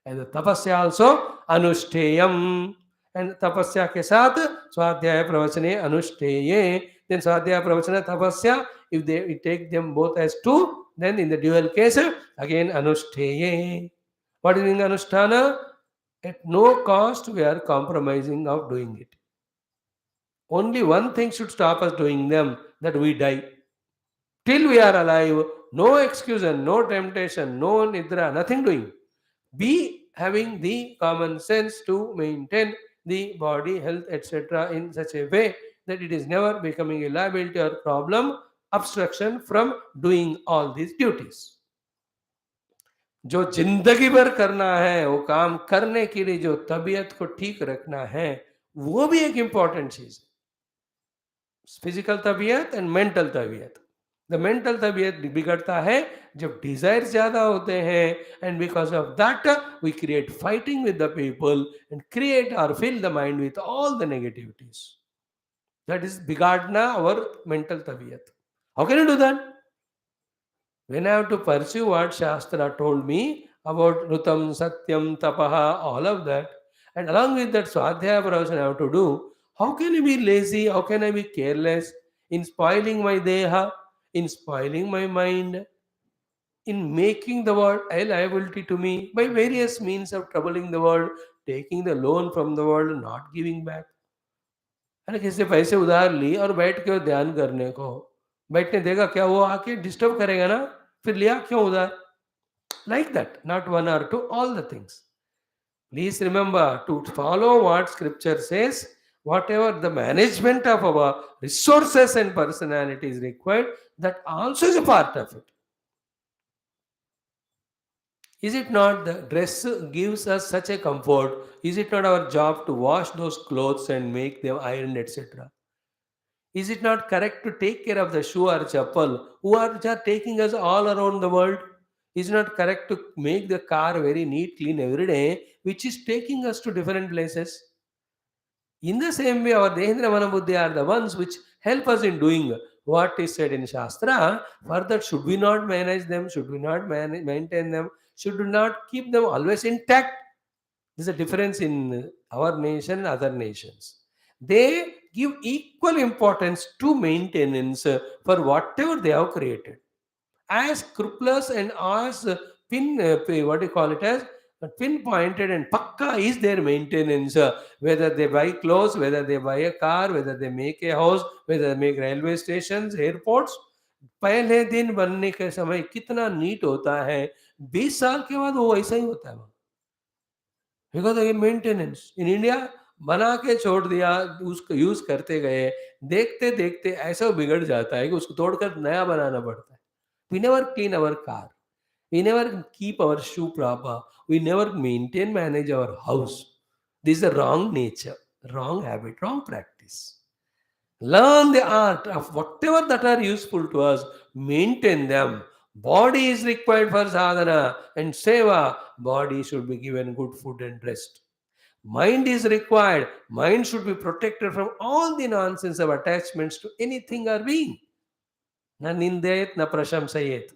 And the tapasya also anushteyam. And tapasya ke saath swadhyaya pravachane anushteye. Then swadhyaya pravachana tapasya, if we take them both as two, then in the dual case again anushteye. What is in Anushtana? At no cost we are compromising of doing it. Only one thing should stop us doing them, that we die. Till we are alive, no excuse and no temptation, no nidra, nothing doing. Be having the common sense to maintain the body health, etc., in such a way that it is never becoming a liability or problem, obstruction from doing all these duties. जो जिंदगी भर करना है वो काम करने के लिए जो तबीयत को ठीक रखना है वो भी एक इंपॉर्टेंट चीज है. फिजिकल तबीयत एंड मेंटल तबीयत. द मेंटल तबीयत बिगड़ता है जब डिजायर ज्यादा होते हैं, and because of that we create fighting with the people and create और fill the mind with all the negativities. That is बिगाड़ना our mental तबीयत. How can you do that? When I have to pursue what Shastra told me about Rutam, Satyam, Tapaha, all of that, and along with that Swadhyaya Pravachan I have to do, how can I be lazy? How can I be careless in spoiling my deha, in spoiling my mind, in making the world a liability to me by various means of troubling the world, taking the loan from the world, not giving back? अरे किसी से पैसे उधार ली और बैठ के ध्यान करने को बैठने देगा क्या? वो आके डिस्टर्ब करेगा ना. फिर लिया क्यों उधार? Like that, not one or two, all the things. Please remember to follow what scripture says. Whatever the management of our resources and personality is required, that also is a part of it. Is it not the dress gives us such a comfort? Is it not our job to wash those clothes and make them ironed, etc.? Is it not correct to take care of the shoe or chappal who are just taking us all around the world? Is it not correct to make the car very neat, clean every day, which is taking us to different places? In the same way, our Dehendra Manabuddhi are the ones which help us in doing what is said in Shastra. Further, should we not manage them? Should we not maintain them? Should we not keep them always intact? There's a difference in our nation and other nations. They give equal importance to maintenance for whatever they have created. As scrupulous and as what do you call it as pinpointed and pakka is their maintenance. Whether they buy clothes, whether they buy a car, whether they make a house, whether they make railway stations, airports, पहले दिन बनने के समय कितना NEET होता है, 20 साल के बाद वो वैसा ही होता है. बिकॉज ये मेंटेनेंस इन इंडिया बना के छोड़ दिया, उसको यूज करते गए, देखते देखते ऐसा बिगड़ जाता है कि उसको तोड़कर नया बनाना पड़ता है. We never clean our car, we never keep our shoe proper, we never maintain manage our house. This is the wrong nature, wrong habit, wrong practice. Learn the art of whatever that are useful to us, maintain them. Body is required for sadhana and seva. Body should be given good food and rest. Mind is required. Mind should be protected from all the nonsense of attachments to anything or being. Na nindayet, na prashamsayet.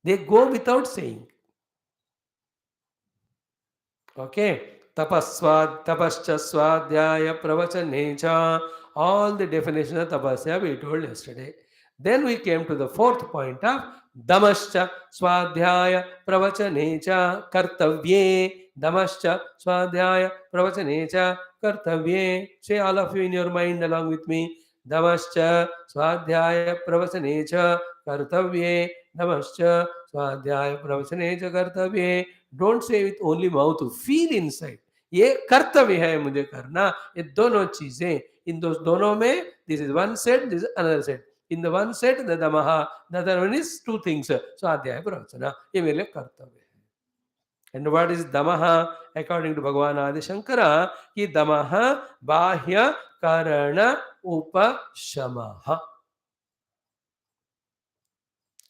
They go without saying. Okay. Tapascha swadhyaya pravachane. All the definition of tapasya we told yesterday. Then we came to the fourth point of damascha swadhyaya pravachane kartavye. Damascha swadhyaya pravachane kartavye. Say all of you in your mind along with me. Damascha swadhyaya pravachane kartavye. Damascha swadhyaya pravachane kartavye. Don't say with only mouth, feel inside. ये कर्तव्य है मुझे करना. ये दोनों चीजें, इन दोनों में this is one set, this is another set. In the one set the dama, the other one is two things. स्वाध्याय प्रवचन, ये मेरे लिए कर्तव्य है. And what is dama according to Bhagwan Adi Shankara? कि दमः बाह्य कारण उपशमः.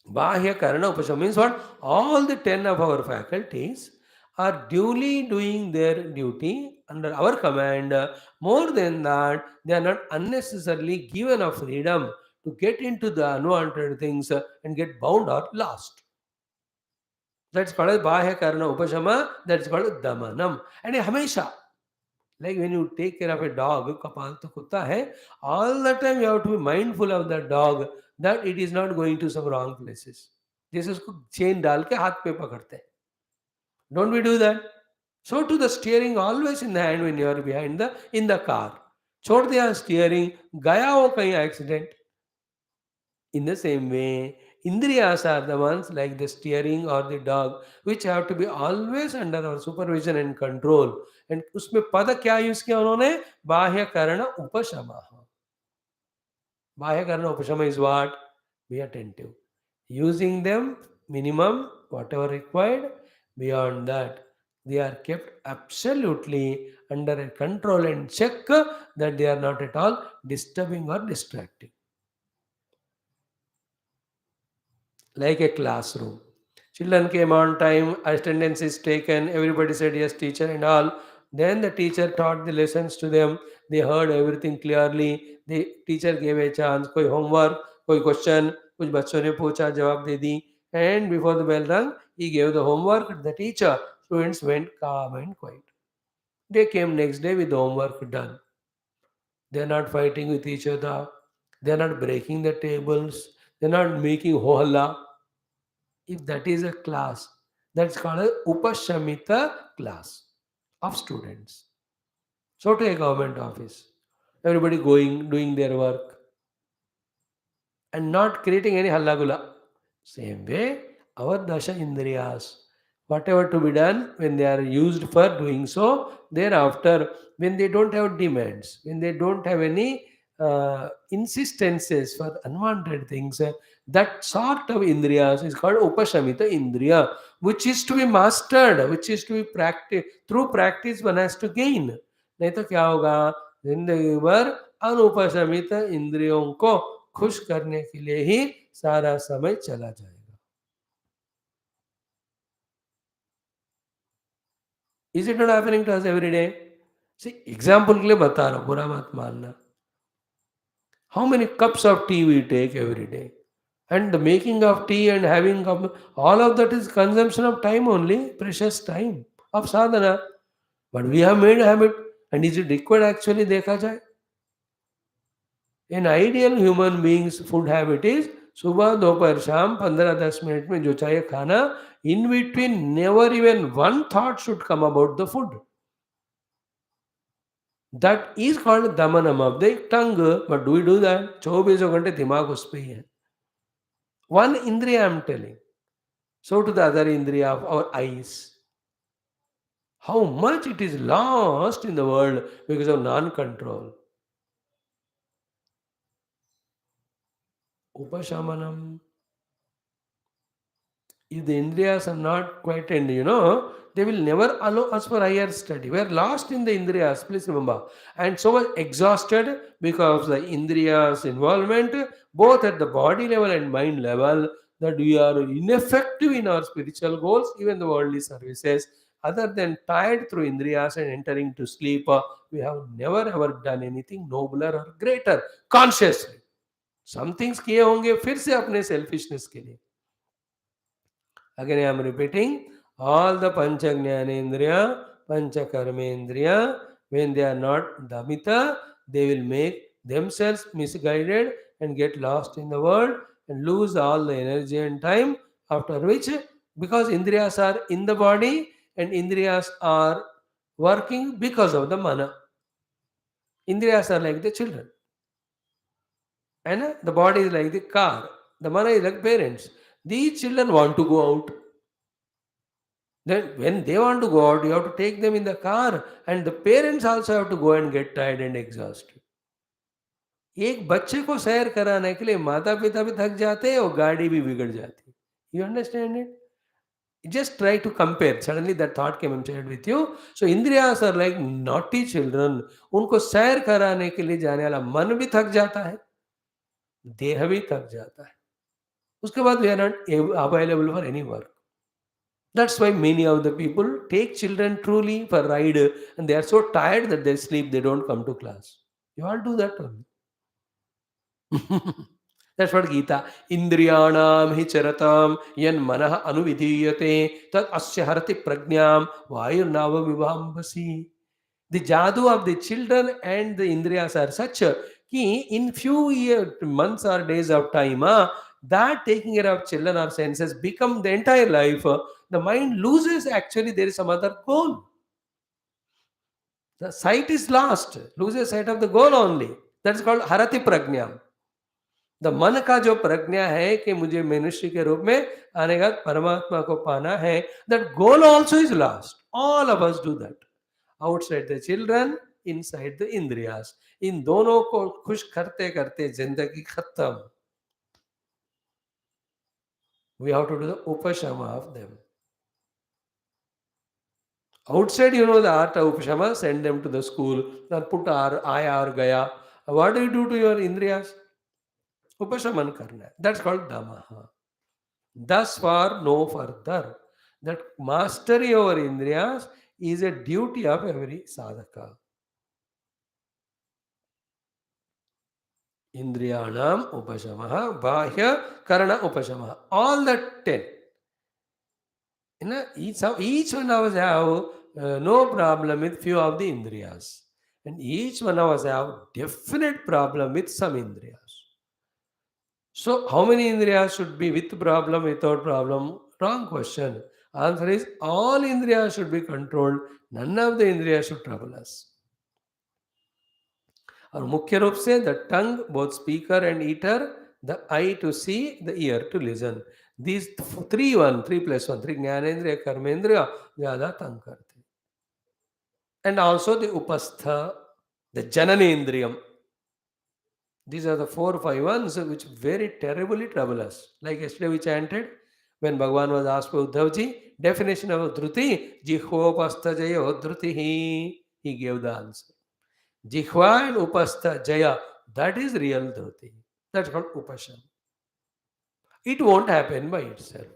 Bahya Karana Upasham means what? All the 10 of our faculties are duly doing their duty under our command. More than that, they are not unnecessarily given a freedom to get into the unwanted things and get bound or lost. That's called Bahya Karana Upashama, that's called Damanam. And Hamesha, like when you take care of a dog, kapal to kutta hai, all the time you have to be mindful of that dog, that it is not going to some wrong places. जैसे उसको chain डाल के हाथ पे पकड़ते हैं. Don't we do that? So to the steering always in the hand when you are behind the in the car. छोड़ दिया steering, गया हो कहीं accident. In the same way, indriyas are the ones like the steering or the dog, which have to be always under our supervision and control. And उसमें पद क्या use किया उन्होंने? बाह्य करण उपशम. बाह्य करण उपशम is what? Be attentive. Using them minimum, whatever required. Beyond that, they are kept absolutely under a control and check that they are not at all disturbing or distracting. Like a classroom. Children came on time, attendance is taken, everybody said yes, teacher, and all. Then the teacher taught the lessons to them. They heard everything clearly. The teacher gave a chance, कोई homework, कोई question, कुछ बच्चों ने पूछा, जवाब दे दी. And before the bell rang, he gave the homework to the teacher. Students went calm and quiet. They came next day with the homework done. They are not fighting with each other. They are not breaking the tables. They are not making ho halla. If that is a class, that's called a Upashamita class of students. So to a government office, everybody going, doing their work and not creating any hallagula. Same way, our dasha indriyas, whatever to be done, when they are used for doing so, thereafter, when they don't have demands, when they don't have any insistences for unwanted things, that sort of indriyas is called upashamita indriya, which is to be mastered, which is to be practiced. Through practice, one has to gain. नहीं तो क्या होगा? जिंदगी भर अनुपशमित इंद्रियों को खुश करने के लिए ही सारा समय चला जाएगा. Is it not happening to us every day? See example के लिए बता रहा हूँ, बुरा मत मानना. How many cups of tea we take every day? And the making of tea and having of all of that is consumption of time only, precious time of sadhana. But we have made a habit, and is it required actually? देखा जाए, an ideal human being's food habit is सुबह दोपहर शाम 15-10 minute में जो चाहिए खाना. In between, never even one thought should come about the food. That is called damanam of the tongue. But do we do that? 24 घंटे दिमाग उस पे ही है. One indriya I am telling. So to the other indriya of our eyes. How much it is lost in the world because of non-control. Upashamanam. If the Indriyas are not quietened, they will never allow us for higher study. We are lost in the Indriyas, please remember. And so much exhausted because of the Indriyas involvement, both at the body level and mind level, that we are ineffective in our spiritual goals, even the worldly services. Other than tired through Indriyas and entering to sleep, we have never ever done anything nobler or greater consciously. Some things किए होंगे फिर से अपने selfishness के लिए. Again, I am repeating, all the Pancha Jnanendriya, Pancha Karmendriya, when they are not Damita, they will make themselves misguided and get lost in the world and lose all the energy and time. After which, because Indriyas are in the body and Indriyas are working because of the mana. Indriyas are like the children, and the body is like the car. The mana is like parents. These children want to go out. Then when they want to go out, you have to take them in the car, and the parents also have to go and get tired and exhausted. एक बच्चे को सैर कराने के लिए माता पिता भी थक जाते हैं और गाड़ी भी बिगड़ जाती है. You understand it? Just try to compare. Suddenly that thought came and shared with you. So इंद्रियास are like naughty children. उनको सैर कराने के लिए जाने वाला मन भी थक जाता है, देह भी थक जाता है. उसके बाद we are not available for any work. That's why many of the people take children truly for ride and they are so tired that they sleep, they don't come to class. You all do that only. That's what Gita. Indriyanam hi charatam yan manah anuvidhiyate tad asya harati pragnam vayurnava vivambasi. The jadoo of the children and the indriyas are such कि in few months or days of time, that taking care of children or senses become the entire life. The mind loses actually there is some other goal. The sight is lost, loses sight of the goal only. That's called harati prajna. The मन का जो प्रज्ञा है कि मुझे मनुष्य के रूप में आने का परमात्मा को पाना है, that goal also is lost. All of us do that. Outside the children, inside the indriyas. इन दोनों को खुश करते करते जिंदगी खत्म. We have to do the upasham of them. Outside, you know the art of upashama, send them to the school, or put ar, aya or gaya. What do you do to your indriyas? Upashaman karna hai. That's called damaha. Thus far, no further. That mastery over indriyas is a duty of every sadhaka. Indriyanam upashamaha, bahya karana upashamaha. All the 10. You know, each one of us have no problem with few of the indriyas. And each one of us have definite problem with some indriyas. So, how many indriyas should be with problem, without problem? Wrong question. Answer is all indriyas should be controlled. None of the indriyas should trouble us. और मुख्य रूप से the tongue, both speaker and eater, the eye to see, the ear to listen. These three plus one, three ज्ञानेन्द्रिय कर्मेंद्रिय ज्यादा तंग करते. And also the upastha, the jananendriyam. These are the 4 5 ones which very terribly trouble us. Like yesterday we chanted, when Bhagavan was asked by Uddhavji, definition of Dhruti, Jihvopastha Jaya Dhrutihi, he gave the answer. Jihva and Upastha Jaya, that is real Dhruti. That's called Upasham. It won't happen by itself.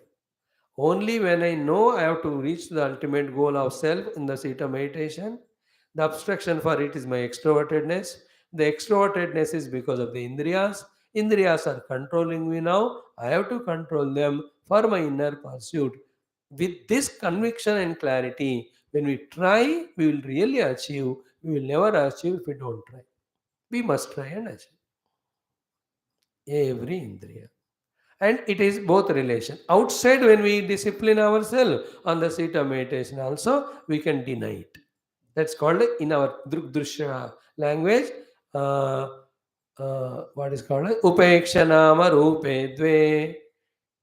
Only when I know I have to reach the ultimate goal of self in the seat of meditation, the obstruction for it is my extrovertedness. The extrovertedness is because of the indriyas. Indriyas are controlling me now. I have to control them for my inner pursuit. With this conviction and clarity, when we try, we will really achieve. We will never achieve if we don't try. We must try and achieve every indriya. And it is both relation. Outside, when we discipline ourselves on the seat of meditation, also we can deny it. That's called in our drusha language. Uh, what is called upekshanama rupe dve.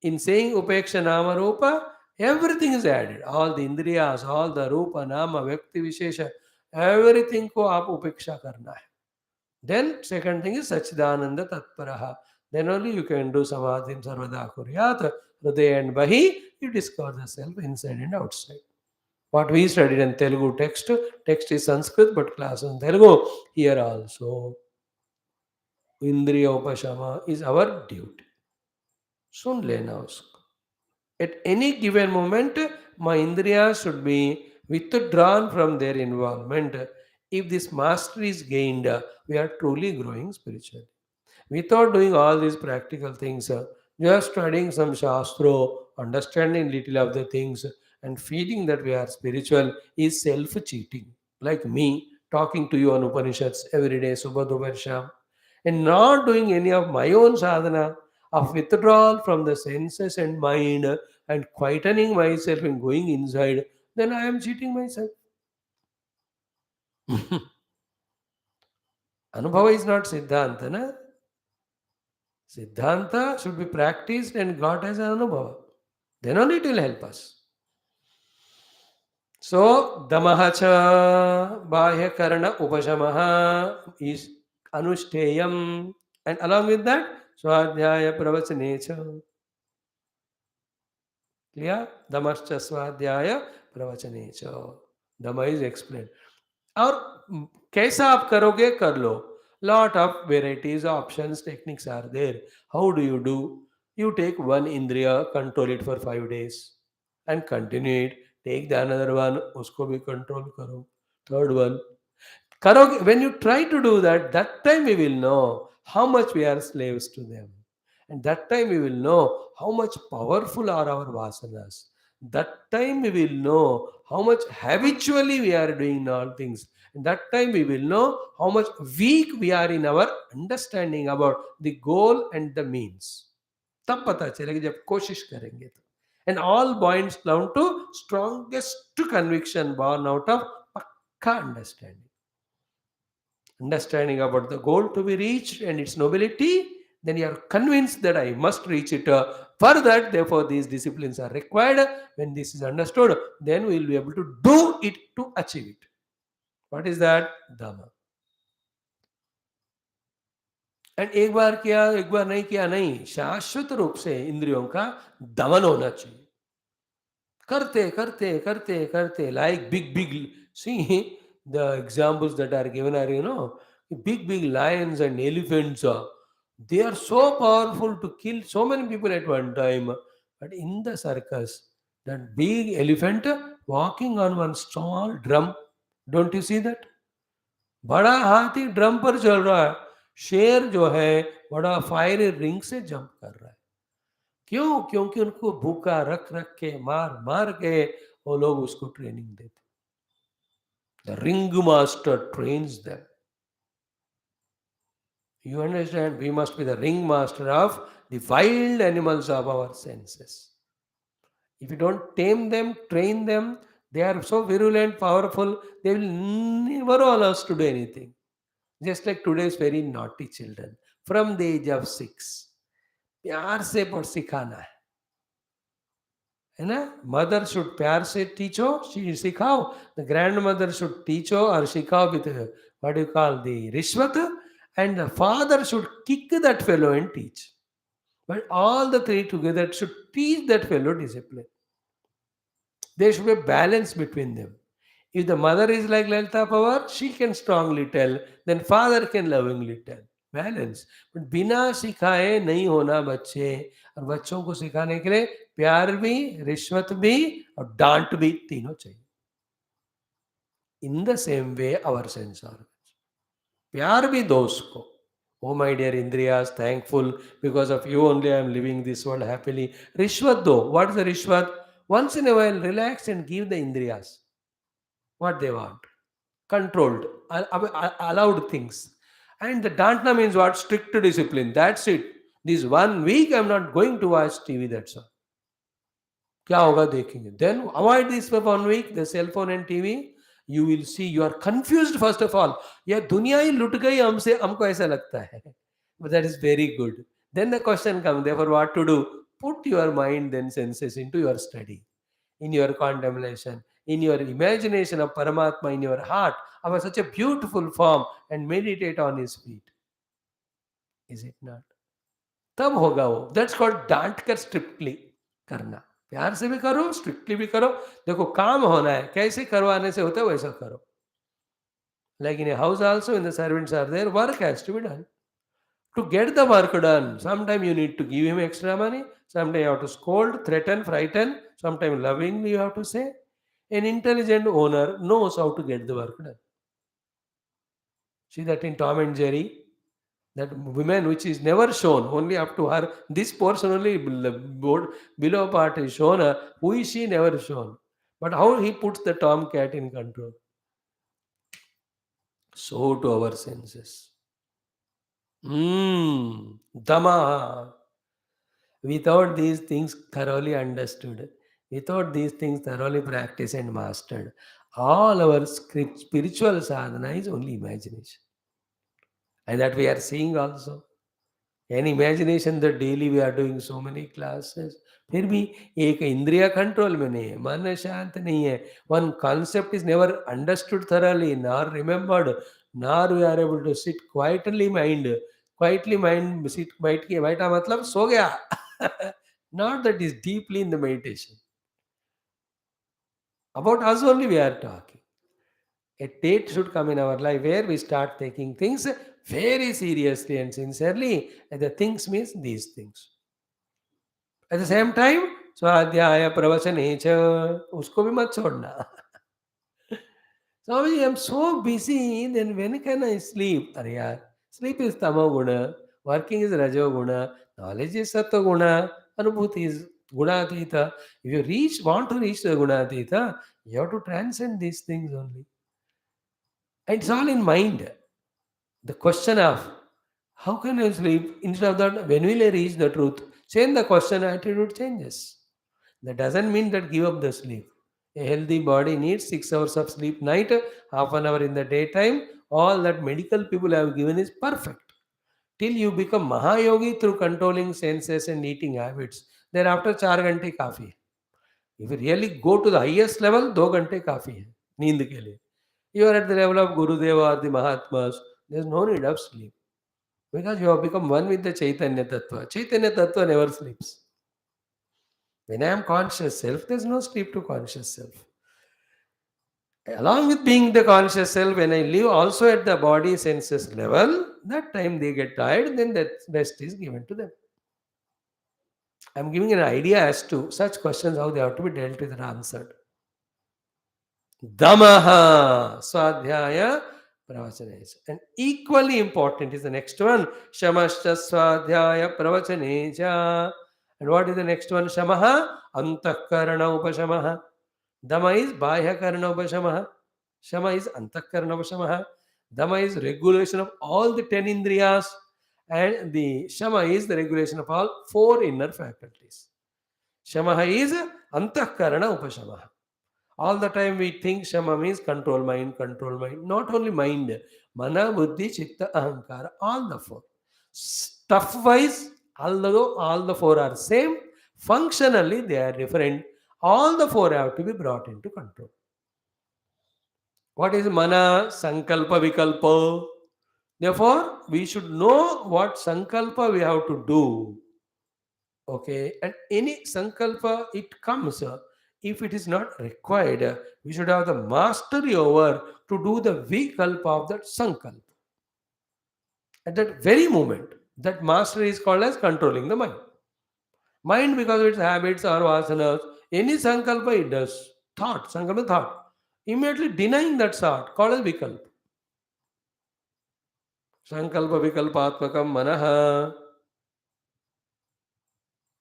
In saying upekshanama rupa, everything is added. All the indriyas, all the rupa, nama, vyakti, vishesha, everything ko aap upeksha karna hai. Then second thing is Sachidananda Tatparaha. Then only you can do Samadhim Sarvada Kuryat, Hriday and Bahi, you discover the self inside and outside. What we studied in Telugu text is Sanskrit, but class in Telugu, here also. Indriya Upashama is our duty. Sun lena usko. At any given moment, my indriyas should be withdrawn from their involvement. If this mastery is gained, we are truly growing spiritually. Without doing all these practical things, just studying some shastra, understanding little of the things, and feeling that we are spiritual is self-cheating. Like me talking to you on Upanishads every day, Subhadhu Bhashyam, and not doing any of my own sadhana of withdrawal from the senses and mind and quietening myself and going inside, then I am cheating myself. Anubhava is not Siddhanta, na? Siddhanta should be practiced and got as an Anubhava. Then only it will help us. So, Damahacha Bahya Karana Upashamaha is Anushteyam. And along with that, Swadhyaya Pravachane. Clear? Damascha Swadhyaya Pravachane. Dama is explained. और कैसा आप करोगे कर लो. Lot of varieties, options, techniques are there. How do you do? You take one indriya, control it for 5 days and continue it. Take the another one, उसको भी control करो. Third one. करोगे, when you try to do that, that time we will know how much we are slaves to them. And that time we will know how much powerful are our vasanas. That time we will know how much habitually we are doing all things. And that time we will know how much weak we are in our understanding about the goal and the means. तब पता चलेगा जब कोशिश करेंगे तो. And all boils down to strongest conviction born out of पक्का understanding. understanding about the goal to be reached and its nobility, then you are convinced that I must reach it. For that, therefore, these disciplines are required. When this is understood, then we will be able to do it to achieve it. What is that? Dhamma. And एक बार किया एक बार नहीं किया नहीं, शाश्वत रूप से इंद्रियों का दमन होना चाहिए. करते करते करते करते like big see the examples that are given are, big lions and elephants, they are so powerful to kill so many people at one time, but in the circus that big elephant walking on one small drum, don't you see that? बड़ा हाथी drum पर चल रहा है, शेर जो है बड़ा फायर रिंग से जंप कर रहा है. क्यों? क्योंकि उनको भूखा रख रख के मार मार के वो लोग उसको ट्रेनिंग देते. The ring master trains them. You understand? We must be the ringmaster of the wild animals of our senses. If you don't tame them, train them, they are so virulent, powerful, they will never allow us to do anything. Just like today's very naughty children from the age of 6. प्यार से पर सिखाना है ना. Mother should प्यार से टीचो, सिखाओ. The grand mother should टीचो और सिखाओ with what you call the रिश्वत, and the father should kick that fellow and teach. But all the three together should teach that fellow discipline. There should be a balance between them. If the mother is like Lalita Power, she can strongly tell, then father can lovingly tell. Balance. But बिना सिखाए नहीं होना बच्चे. और बच्चों को सिखाने के लिए प्यार भी, रिश्वत भी और डांट भी, तीनों चाहिए. In the same way, our sense organs. प्यार भी दो उसको. Oh my dear Indriyas, thankful because of you only I am living this world happily. Rishwat do. What is the Rishwat? Once in a while, relax and give the Indriyas what they want. Controlled, allowed things. And the Dantna means what? Strict discipline. That's it. This 1 week I am not going to watch TV, that's all. क्या होगा देखेंगे. Then avoid this for 1 week, the cell phone and TV. You will see you are confused first of all. यह दुनिया ही लुट गई हमसे, हमको ऐसा लगता है. But that is very good. Then the question comes, therefore what to do? Put your mind then senses into your study, in your contemplation, in your imagination of Paramatma in your heart, of such a beautiful form, and meditate on his feet. Is it not? तब होगा वो. That's called डांट कर strictly करना. प्यार से भी करो, स्ट्रिक्टली भी करो. देखो काम होना है, कैसे करवाने से होता है वैसा करो. Like in a house also, when the servants are there, work has to be done. To get the work done, sometimes you need to give him extra money, sometimes you have to scold, threaten, frighten, sometimes lovingly you have to say. An intelligent owner knows how to get the work done. See that in Tom and Jerry, that woman which is never shown, only up to her, this portion only below part is shown, who is she never shown. But how he puts the tomcat in control. So to our senses. Dhamma. Without these things thoroughly understood, without these things thoroughly practiced and mastered, all our spiritual sadhana is only imagination. And that we are seeing also. And imagination that daily we are doing so many classes. फिर भी एक इंद्रिया control में नहीं है, मन शांत नहीं है. One concept is never understood thoroughly, nor remembered, nor we are able to sit quietly mind. Quietly mind sit बैठ के बैठा मतलब सो गया. Not that is deeply in the meditation. About us only we are talking. A date should come in our life where we start taking things very seriously and sincerely. And the things means these things. At the same time, स्वाध्याय प्रवचन उसको भी मत छोड़ना. Swamiji, I'm so busy, then when can I sleep? अरे यार, sleep is tamo guna, working is rajo guna, knowledge is sattva guna, anubhuti is gunatita. If you want to reach the gunatita, you have to transcend these things only. And it's all in mind. The question of how can I sleep? Instead of that, when will I reach the truth? Change the question, attitude changes. That doesn't mean that give up the sleep. A healthy body needs 6 hours of sleep night, half an hour in the daytime, All that medical people have given is perfect. Till you become Mahayogi through controlling senses and eating habits. Thereafter 4 घंटे काफ़ी है. If you really go to the highest level, 2 घंटे काफ़ी है नींद के लिए. You are at the level of Gurudeva or the Mahatmas, there is no need of sleep. Because you have become one with the Chaitanya Tattva. Chaitanya Tattva never sleeps. When I am conscious self, there is no sleep to conscious self. Along with being the conscious self, when I live also at the body senses level, that time they get tired, then that rest is given to them. I am giving an idea as to such questions, how they have to be dealt with and answered. Damaha Swadhyaya Pravachane. And equally important is the next one. Shamascha Swadhyaya Pravachane. And what is the next one? Shamaha Antakarana Upashamaha. Dama is Bahya Karana Upashamaha. Shama is Antakarana Upashamaha. Dama is regulation of all the 10 indriyas. And the Shama is the regulation of all 4 inner faculties. Shamaha is Antakarana Upashamaha. All the time we think Shama means control mind, control mind. Not only mind, Mana, Buddhi, Chitta, Ahankara, all the 4. Stuff wise, although all the 4 are same, functionally they are different. All the 4 have to be brought into control. What is Mana? Sankalpa, Vikalpa. Therefore, we should know what Sankalpa we have to do. Okay, and any Sankalpa it comes. If it is not required, we should have the mastery over to do the vikalpa of that sankalpa. At that very moment, that mastery is called as controlling the mind. Mind, because of its habits or vasanas, any sankalpa it does. Thought, sankalpa thought. Immediately denying that thought, called as vikalpa. Sankalpa vikalpatmakam manaha.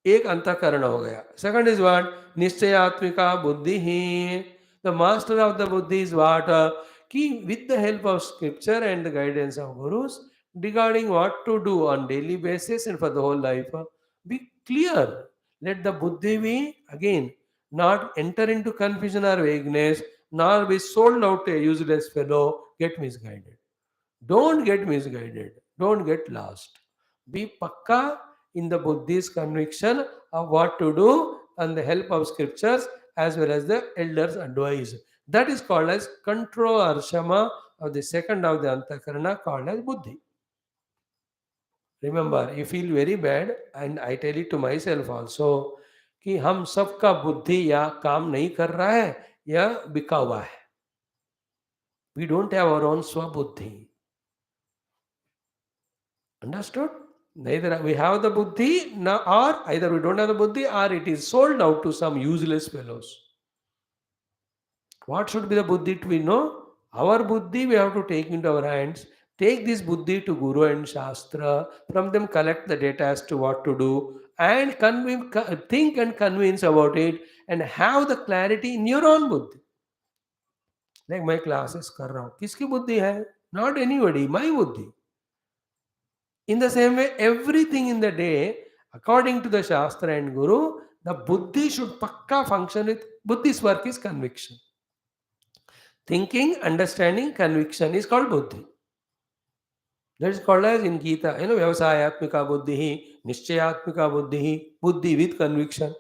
एक अंतःकरण हो गया. Second is what? निश्चयात्मिका बुद्धि ही. The master of the buddhi is what? Ki with the help of scripture and the guidance of gurus regarding what to do on daily basis and for the whole life, be clear. Let the buddhi be again not enter into confusion or vagueness, nor be sold out to a useless fellow, get misguided. Don't get misguided. Don't get lost. Be pakka in the Buddhist conviction of what to do and the help of scriptures as well as the elders' advice. That is called as control or shama of the second of the antakarana called as buddhi. Remember, you feel very bad and I tell it to myself also कि हम सबका बुद्धि या काम नहीं कर रहा है या बिका हुआ है. We don't have our own swabuddhi. Understood? Neither we have the buddhi, or either we don't have the buddhi, or it is sold out to some useless fellows. What should be the buddhi to we know? Our buddhi we have to take into our hands. Take this buddhi to Guru and Shastra. From them collect the data as to what to do and think and convince about it and have the clarity in your own buddhi. Like my classes कर रहा हूँ. किसकी बुद्धि है? Not anybody. My buddhi. In the same way, everything in the day, according to the Shastra and Guru, the buddhi should pakka function with buddhi's work is conviction. Thinking, understanding, conviction is called buddhi. That is called as in Gita, Vyavasayatmika buddhi, Nishchayatmika buddhi with conviction.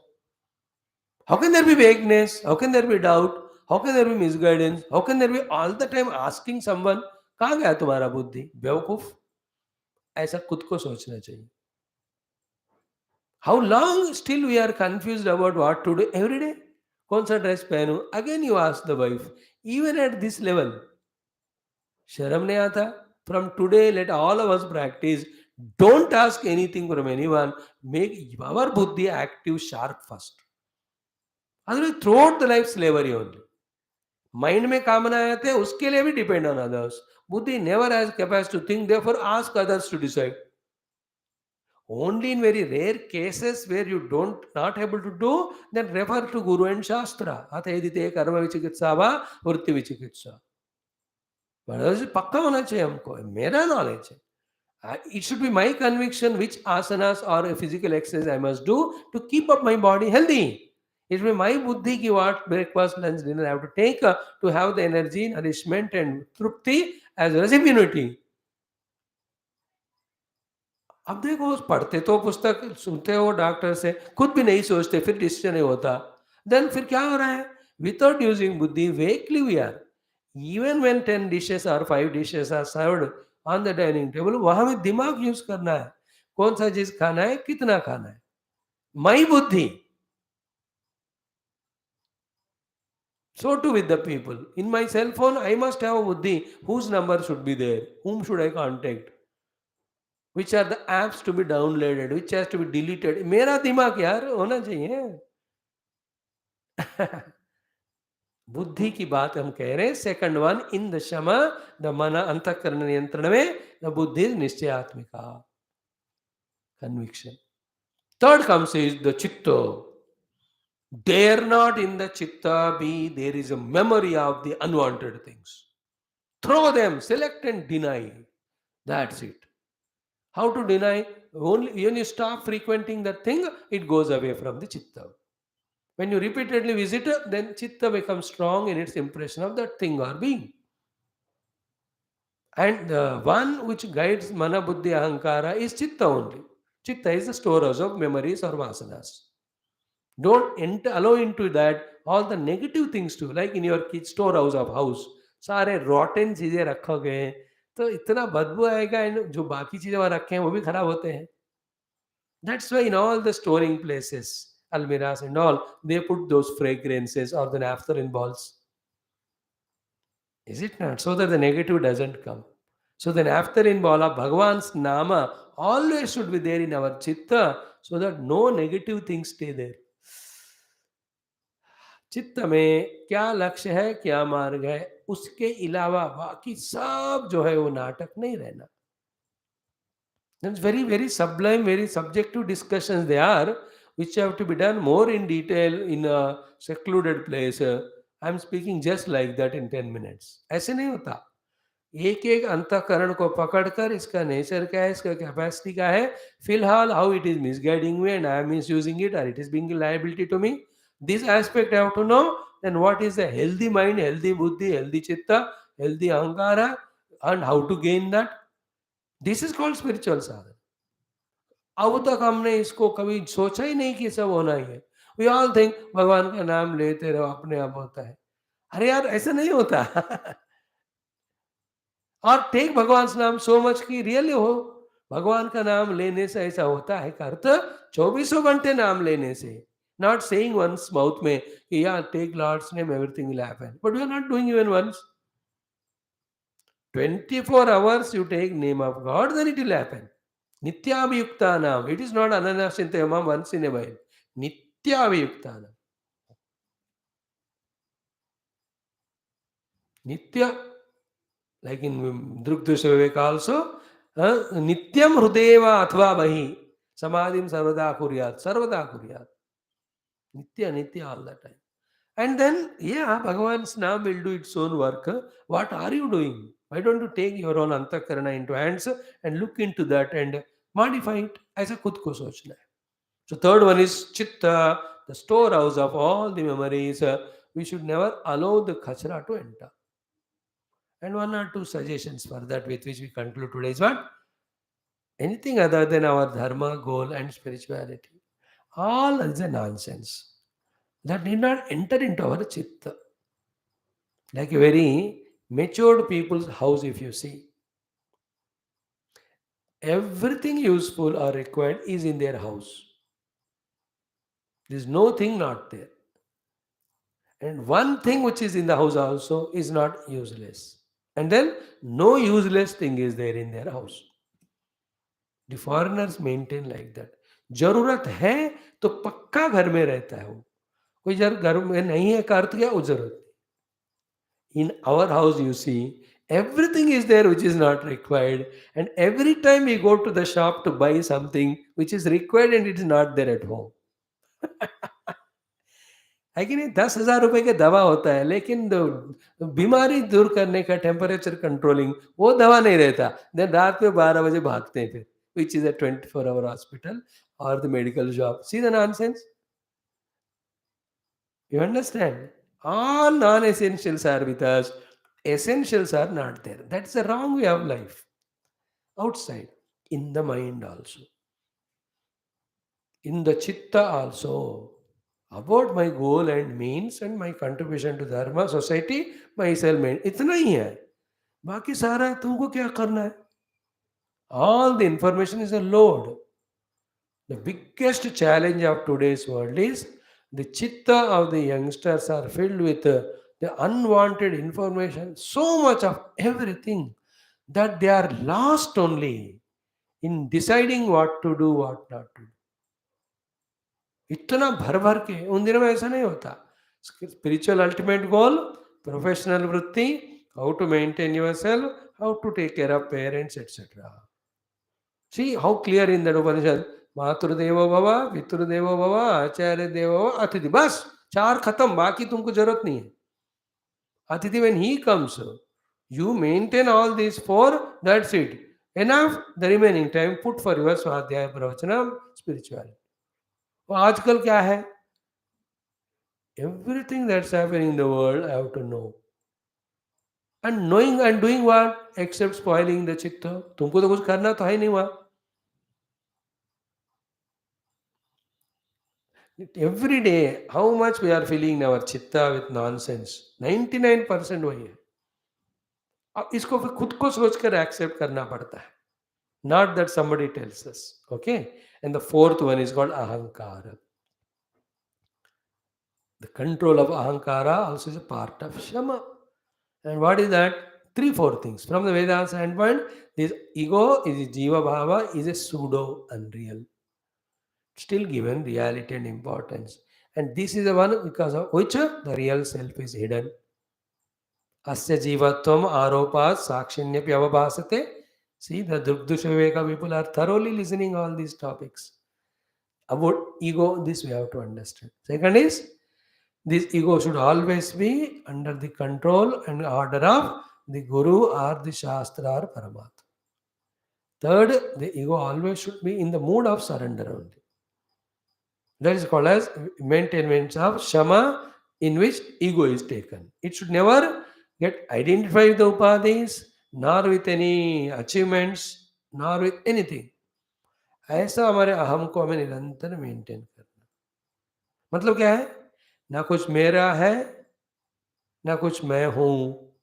How can there be vagueness? How can there be doubt? How can there be misguidance? How can there be all the time asking someone, कहाँ गया तुम्हारा बुद्धि? बेवकूफ. ऐसा खुद को सोचना चाहिए. How long still we are confused about what to do every day? कौन सा dress पहनूं? Again you ask the wife. Even at this level, शर्म नहीं आता? From today, let all of us practice. Don't ask anything from anyone. Make our buddhi active, sharp first. Otherwise, throughout the life slavery only. Mind में कामना आते हैं, उसके लिए भी depend on others. Buddhi never has capacity to think. Therefore, ask others to decide. Only in very rare cases where you don't not able to do, then refer to Guru and Shastra. Atha karma vichikitsa va vritti vichikitsa. But पक्का होना चाहिए हमको. मेरा knowledge है. It should be my conviction which asanas or a physical exercise I must do to keep up my body healthy. It will be my buddhi ki what breakfast, lunch, dinner I have to take to have the energy, nourishment and trupti as well as immunity. अब देखो पढ़ते तो पुस्तक सुनते हो doctor से, खुद भी नहीं सोचते, फिर डिसीजन नहीं होता, देन फिर क्या हो रहा है? Without using buddhi weakly we are, even when 10 dishes और 5 dishes are served on the dining table, वहां में दिमाग यूज करना है, कौन सा चीज खाना है, कितना खाना है, मई बुद्धि. So too with the people. In my cell phone, I must have a buddhi. Whose number should be there? Whom should I contact? Which are the apps to be downloaded? Which has to be deleted? मेरा दिमाग यार होना चाहिए. बुद्धि की बात हम कह रहे हैं. सेकंड वन इन द क्षमा, द मन अंतःकरण नियंत्रण में, द बुद्धि निश्चयात्मिका, conviction. Third comes is the chitta. Dare not in the chitta be there is a memory of the unwanted things. Throw them, select and deny. That's it. How to deny? Only when you stop frequenting that thing, it goes away from the chitta. When you repeatedly visit it, then chitta becomes strong in its impression of that thing or being. And the one which guides mana buddhi ahankara is chitta only. Chitta is the storehouse of memories or vasanas. Don't enter, allow into that all the negative things too, like in your kid storehouse of house, सारे rotten चीजें रखोगे तो इतना बदबू आएगा, and जो बाकी चीजें वहाँ रखे हैं वो भी खराब होते हैं. That's why in all the storing places, almiras and all, they put those fragrances or the naphthalene balls. Is it not? So that the negative doesn't come. So the naphthalene ball of Bhagavan's nama always should be there in our chitta, so that no negative things stay there. चित्त में क्या लक्ष्य है, क्या मार्ग है, उसके अलावा बाकी सब जो है वो नाटक नहीं रहना. That's very, very sublime, very subjective discussions they are, which have to be done more in detail in a secluded place. I'm speaking just like that in 10 minutes. ऐसे नहीं होता. एक एक अंतःकरण को पकड़कर इसका नेचर क्या है, इसका कैपेसिटी क्या है, फिलहाल how it is misguiding me and I am misusing it और it is being liability to me, this aspect I have to know. Then what is the healthy mind, healthy buddhi, healthy chitta, healthy ahankar, and how to gain that. This is called spiritual sadhan. अब तक हमने इसको कभी सोचा ही नहीं कि सब होना ही है. वी ऑल थिंक भगवान का नाम लेते रहो अपने आप होता है. अरे यार ऐसा नहीं होता. और टेक भगवान नाम सो मच की रियली हो. भगवान का नाम लेने से ऐसा होता है का अर्थ, चौबीसों घंटे नाम लेने से, नॉट सेइंग वंस माउथ में कि या take lord's name everything will happen, but we are not doing even once. 24 hours you take name of God, then it will happen. Nityabhiyukta naam. It is not ananasintayamam once in a while. Nityabhiyukta naam. Nitya, like in Drugdusha Viveka also, Nityam Hrudeva Athva Bahi, Samadhim Sarvada Kuryat, Sarvada Kuryat. Nitya, Nitya all the time. And then, yeah, Bhagavan's Naam will do its own work. What are you doing? Why don't you take your own Antakarana into hands and look into that and modify it? ऐसा खुद को सोचना है. So third one is Chitta, the storehouse of all the memories. We should never allow the kachra to enter. And one or two suggestions for that with which we conclude today's what? Anything other than our dharma, goal and spirituality, all is a nonsense. That need not enter into our chitta. Like a very matured people's house, if you see, everything useful or required is in their house. There is no thing not there. And one thing which is in the house also is not useless. And then no useless thing is there in their house. The foreigners maintain like that. जरूरत है तो पक्का घर में रहता है वो. कोई जर घर में नहीं है का अर्थ क्या, वो जरूरत. In our house you see everything is there which is not required, and every time we go to the shop to buy something which is required and it is not there at home. है कि नहीं? 10,000 रुपए के दवा होता है, लेकिन बीमारी दूर करने का टेम्परेचर कंट्रोलिंग वो दवा नहीं रहता. देन रात में 12 बजे भागते हैं फिर, which is a 24 hour hospital और the medical shop. See the nonsense. You understand? All non-essentials are with us. essentials are not there. That's the wrong way of life. Outside, in the mind also, in the chitta also. About my goal and means and my contribution to dharma, society, myself, इतना ही है. बाकी सारा तुमको क्या करना है? All the information is a load. The biggest challenge of today's world is the chitta of the youngsters are filled with the unwanted information, so much of everything that they are lost only in deciding what to do, what not to do. इतना भर भर के उन दिनों में ऐसा नहीं होता. Spiritual ultimate goal, professional वृत्ति, how to maintain yourself, how to take care of parents, etc. See how clear in that Upanishad. मातृदेवो भव, पितृदेवो भव, आचार्य देवो भव, अतिथि. बस चार खत्म, बाकी तुमको जरूरत नहीं है. अतिथि when he comes, you maintain all these four, that's it. Enough, the remaining time put for your स्वाध्याय प्रवचन spirituality. तो आजकल क्या है? Everything that's happening in the world I have to know. And knowing and doing what? Except spoiling the chitta. तुमको तो कुछ करना तो है नहीं वहाँ. Every day, how much we are filling our chitta with nonsense? 99% वही है. अब इसको फिर खुद को सोचकर एक्सेप्ट करना पड़ता है. Not that somebody tells us. Okay? And the fourth one is called ahankara. The control of ahankara also is a part of shama. And what is that? 3-4 things. From the Vedas standpoint, this ego is jiva bhava, is a pseudo unreal. Still given reality and importance. And this is the one because of which the real self is hidden. Asya jivatvam aropas sakshinyapya avabhasate. See, the Drugdusha Viveka people are thoroughly listening all these topics. About ego, this we have to understand. Second is, this ego should always be under the control and order of the Guru or the Shastra or Paramatma. Third, the ego always should be in the mood of surrender only. That is called as maintenance of shama, in which ego is taken. It should never get identified with the upadhis, nor with any achievements, nor with anything. ऐसा हमारे अहम को हमें निरंतर maintain करना. मतलब क्या है? ना कुछ मेरा है, ना कुछ मैं हूँ.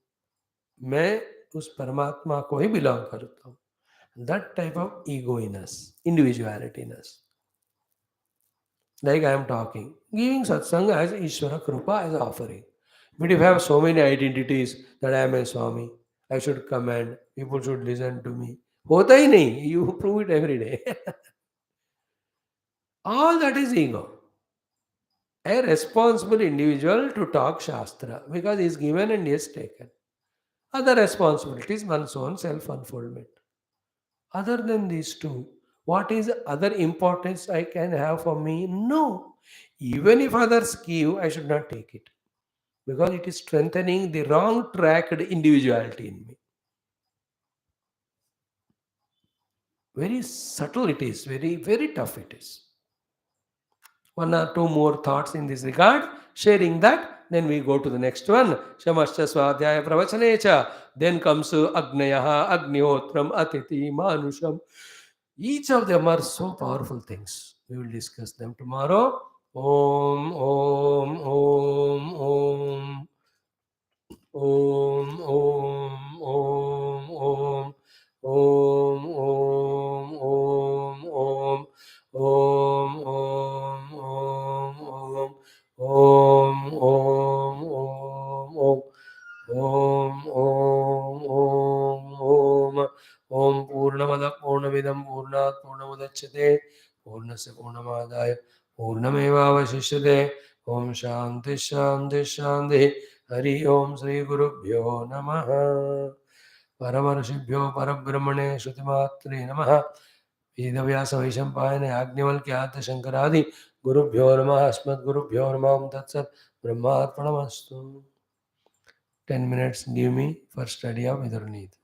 मैं उस परमात्मा को ही बिलोंग करता हूँ. That type of ego in us, individuality in us. Like I am talking, giving satsang as Ishvara Krupa as offering. But if I have so many identities that I am a Swami, I should command, people should listen to me. होता ही नहीं, you prove it every day. All that is ego. A responsible individual to talk Shastra because he is given and he is taken. Other responsibilities, one's own self-unfoldment. Other than these two, what is the other importance I can have for me? No. Even if others give, I should not take it. Because it is strengthening the wrong tracked individuality in me. Very subtle it is, very, very tough it is. One or two more thoughts in this regard, sharing that, then we go to the next one. Shamascha Swadhyaya Pravachanacha. Then comes Agnayaha, Agnihotram, Atiti, Manusham. Each of them are so powerful things. We will discuss them tomorrow. Om, Om, Om, Om. Om, Om, Om, Om. Om, Om, Om, Om. Om, Om, Om, Om. Om, Om, Om, Om. Om, Om, Om, Om. Om Purnamada Purnamidam Purnat Purnamudachyate Purnasya Purnamadaya Purnamevavashishyate. Om Shanti Shanti Shanti. Hari Om Sri Gurubhyo Namaha. Paramarshibhyo Parabrahmane Shrutimatre Namaha. Vedavyasa Vaishampayane Agnivalkyata Shankaradi Gurubhyo Namaha Asmat Gurubhyo Namaha Tatsat Brahmarpanamastu. 10 minutes give me for study of Vidurnita.